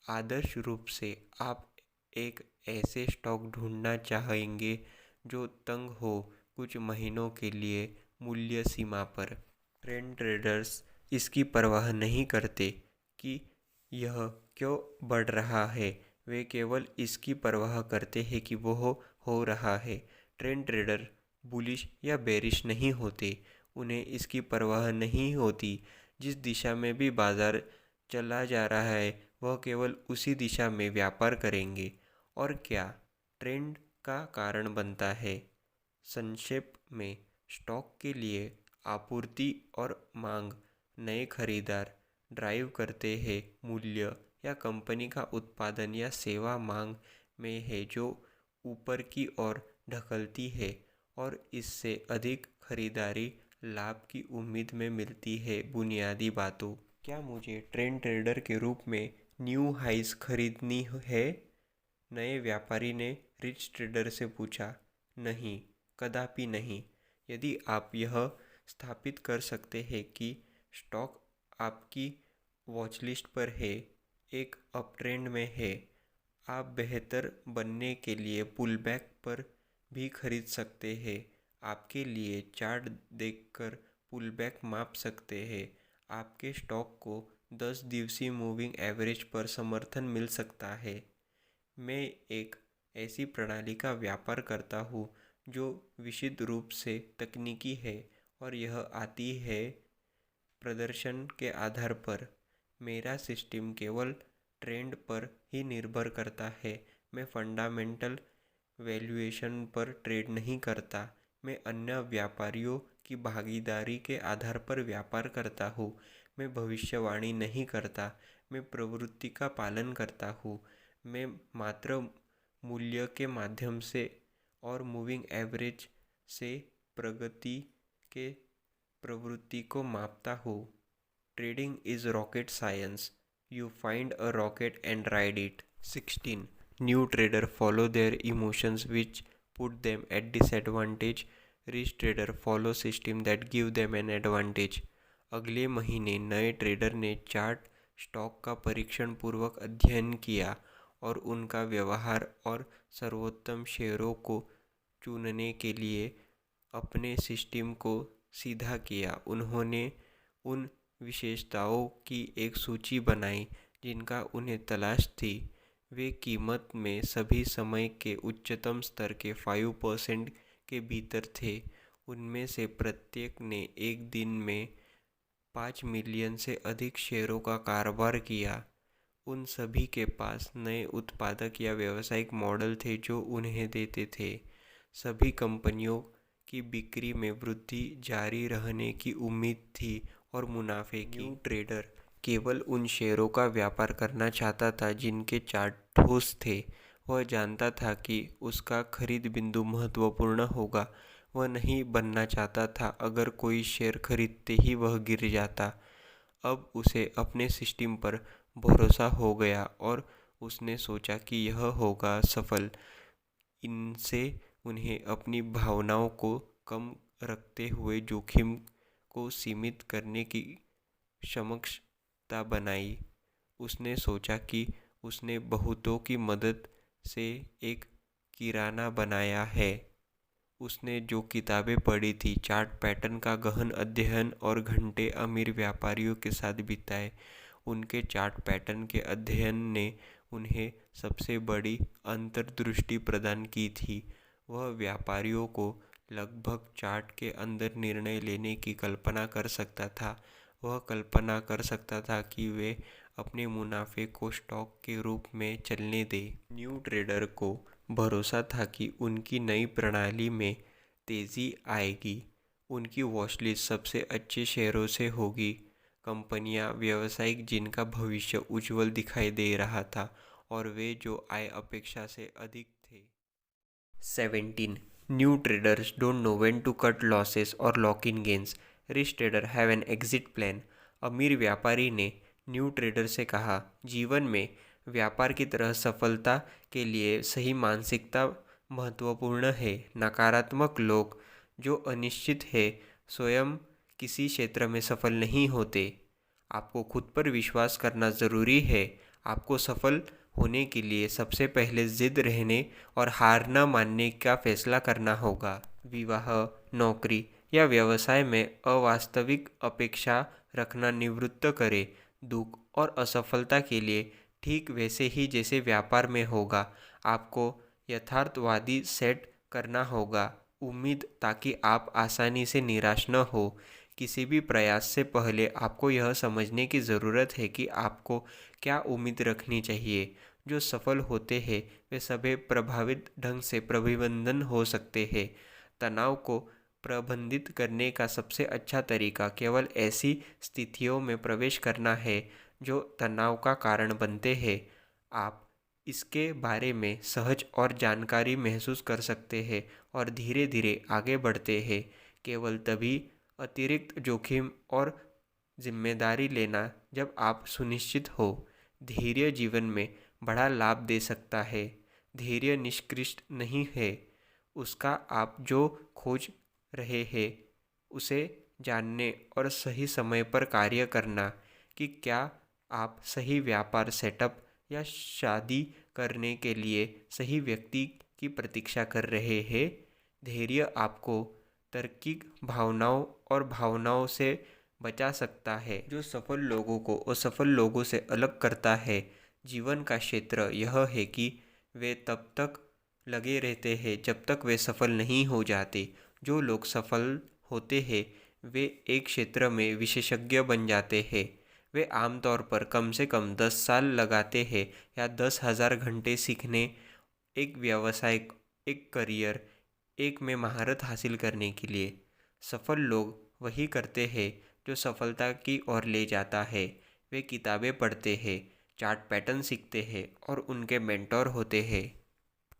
आदर्श रूप से आप एक ऐसे स्टॉक ढूंढना चाहेंगे जो तंग हो कुछ महीनों के लिए मूल्य सीमा पर। ट्रेंड ट्रेडर्स इसकी परवाह नहीं करते कि यह क्यों बढ़ रहा है, वे केवल इसकी परवाह करते हैं कि वह हो रहा है। ट्रेंड ट्रेडर बुलिश या बेरिश नहीं होते, उन्हें इसकी परवाह नहीं होती। जिस दिशा में भी बाजार चला जा रहा है वह केवल उसी दिशा में व्यापार करेंगे। और क्या ट्रेंड का कारण बनता है? संक्षेप में, स्टॉक के लिए आपूर्ति और मांग, नए खरीदार ड्राइव करते हैं। मूल्य या कंपनी का उत्पादन या सेवा मांग में है जो ऊपर की ओर ढकलती है और इससे अधिक खरीदारी लाभ की उम्मीद में मिलती है। बुनियादी बातों, क्या मुझे ट्रेंड ट्रेडर के रूप में न्यू हाइज खरीदनी है? नए व्यापारी ने रिच ट्रेडर से पूछा। नहीं, कदापि नहीं। यदि आप यह स्थापित कर सकते हैं कि स्टॉक आपकी वॉचलिस्ट पर है, एक अपट्रेंड में है, आप बेहतर बनने के लिए पुलबैक पर भी खरीद सकते हैं। आपके लिए चार्ट देखकर पुलबैक माप सकते हैं। आपके स्टॉक को 10 दिवसीय मूविंग एवरेज पर समर्थन मिल सकता है। मैं एक ऐसी प्रणाली का व्यापार करता हूँ जो विशुद्ध रूप से तकनीकी है और यह आती है प्रदर्शन के आधार पर। मेरा सिस्टम केवल ट्रेंड पर ही निर्भर करता है। मैं फंडामेंटल वैल्यूएशन पर ट्रेड नहीं करता। मैं अन्य व्यापारियों की भागीदारी के आधार पर व्यापार करता हूँ। मैं भविष्यवाणी नहीं करता, मैं प्रवृत्ति का पालन करता हूँ। मैं मात्र मूल्य के माध्यम से और मूविंग एवरेज से प्रगति के प्रवृत्ति को मापता हूँ। Trading is rocket science. You find a rocket and ride it. 16. New trader follow their emotions which put them at disadvantage. Rich trader follow system that give them an advantage. अगले महीने नए trader ने chart stock का परीक्षण पूर्वक अध्ययन किया और उनका व्यवहार और सर्वोत्तम शेयरों को चुनने के लिए अपने सिस्टम को सीधा किया। उन्होंने उन विशेषताओं की एक सूची बनाई जिनका उन्हें तलाश थी। वे कीमत में सभी समय के उच्चतम स्तर के 5% के भीतर थे। उनमें से प्रत्येक ने एक दिन में 5 मिलियन से अधिक शेयरों का कारोबार किया। उन सभी के पास नए उत्पादक या व्यावसायिक मॉडल थे जो उन्हें देते थे। सभी कंपनियों की बिक्री में वृद्धि जारी रहने की उम्मीद थी और मुनाफे की। न्यू ट्रेडर केवल उन शेयरों का व्यापार करना चाहता था जिनके चार्ट ठोस थे। वह जानता था कि उसका खरीद बिंदु महत्वपूर्ण होगा। वह नहीं बनना चाहता था अगर कोई शेयर खरीदते ही वह गिर जाता। अब उसे अपने सिस्टम पर भरोसा हो गया और उसने सोचा कि यह होगा सफल। इनसे उन्हें अपनी भावनाओं को कम रखते हुए जोखिम को सीमित करने की क्षमता बनाई। उसने सोचा कि उसने बहुतों की मदद से एक किराना बनाया है। उसने जो किताबें पढ़ी थी, चार्ट पैटर्न का गहन अध्ययन और घंटे अमीर व्यापारियों के साथ बिताए, उनके चार्ट पैटर्न के अध्ययन ने उन्हें सबसे बड़ी अंतर्दृष्टि प्रदान की थी। वह व्यापारियों को लगभग चार्ट के अंदर निर्णय लेने की कल्पना कर सकता था। वह कल्पना कर सकता था कि वे अपने मुनाफे को स्टॉक के रूप में चलने दें। न्यू ट्रेडर को भरोसा था कि उनकी नई प्रणाली में तेज़ी आएगी। उनकी वॉचलिस्ट सबसे अच्छे शेयरों से होगी। कंपनियां व्यावसायिक जिनका भविष्य उज्जवल दिखाई दे रहा था और वे जो आय अपेक्षा से अधिक थे। 17. New traders don't know when to cut losses or lock in gains. Rich trader have an exit plan. अमीर व्यापारी ने न्यू ट्रेडर से कहा, जीवन में व्यापार की तरह सफलता के लिए सही मानसिकता महत्वपूर्ण है। नकारात्मक लोग जो अनिश्चित है स्वयं किसी क्षेत्र में सफल नहीं होते। आपको खुद पर विश्वास करना ज़रूरी है। आपको सफल होने के लिए सबसे पहले जिद रहने और हार न मानने का फैसला करना होगा। विवाह, नौकरी या व्यवसाय में अवास्तविक अपेक्षा रखना निवृत्त करें। दुख और असफलता के लिए ठीक वैसे ही जैसे व्यापार में होगा। आपको यथार्थवादी सेट करना होगा उम्मीद, ताकि आप आसानी से निराश न हो। किसी भी प्रयास से पहले आपको यह समझने की ज़रूरत है कि आपको क्या उम्मीद रखनी चाहिए। जो सफल होते हैं वे सभी प्रभावित ढंग से प्रबंधन हो सकते हैं। तनाव को प्रबंधित करने का सबसे अच्छा तरीका केवल ऐसी स्थितियों में प्रवेश करना है जो तनाव का कारण बनते हैं। आप इसके बारे में सहज और जानकारी महसूस कर सकते हैं और धीरे धीरे आगे बढ़ते हैं। केवल तभी अतिरिक्त जोखिम और जिम्मेदारी लेना जब आप सुनिश्चित हो। धैर्य जीवन में बड़ा लाभ दे सकता है। धैर्य निष्कृष्ट नहीं है, उसका आप जो खोज रहे हैं उसे जानने और सही समय पर कार्य करना कि क्या आप सही व्यापार सेटअप या शादी करने के लिए सही व्यक्ति की प्रतीक्षा कर रहे हैं। धैर्य आपको तार्किक भावनाओं और भावनाओं से बचा सकता है जो सफल लोगों को असफल लोगों से अलग करता है। जीवन का क्षेत्र यह है कि वे तब तक लगे रहते हैं जब तक वे सफल नहीं हो जाते। जो लोग सफल होते हैं वे एक क्षेत्र में विशेषज्ञ बन जाते हैं। वे आमतौर पर कम से कम 10 साल लगाते हैं या 10,000 घंटे सीखने, एक व्यवसाय, एक करियर, एक में महारत हासिल करने के लिए। सफल लोग वही करते हैं जो सफलता की ओर ले जाता है। वे किताबें पढ़ते हैं, चार्ट पैटर्न सीखते हैं और उनके मेंटोर होते हैं।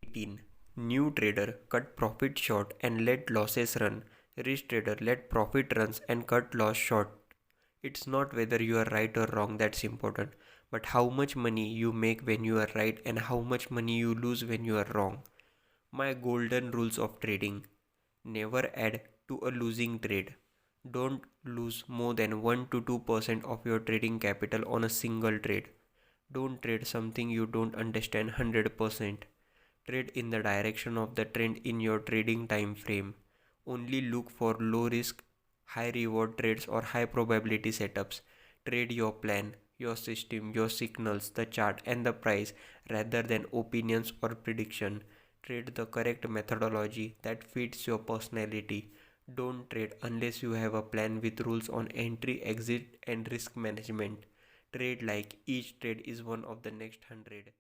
18. New trader cut profit short and let losses run. Rich trader let profit runs and cut loss short. It's not whether you are right or wrong that's important, but how much money you make when you are right and how much money you lose when you are wrong. My golden rules of trading. Never add to a losing trade. Don't lose more than 1 to 2% of your trading capital on a single trade. Don't trade something you don't understand 100%. Trade in the direction of the trend in your trading time frame. Only look for low risk, high reward trades or high probability setups. Trade your plan, your system, your signals, the chart, and the price rather than opinions or prediction. Trade the correct methodology that fits your personality. Don't trade unless you have a plan with rules on entry, exit, and risk management. Trade like each trade is one of the next 100.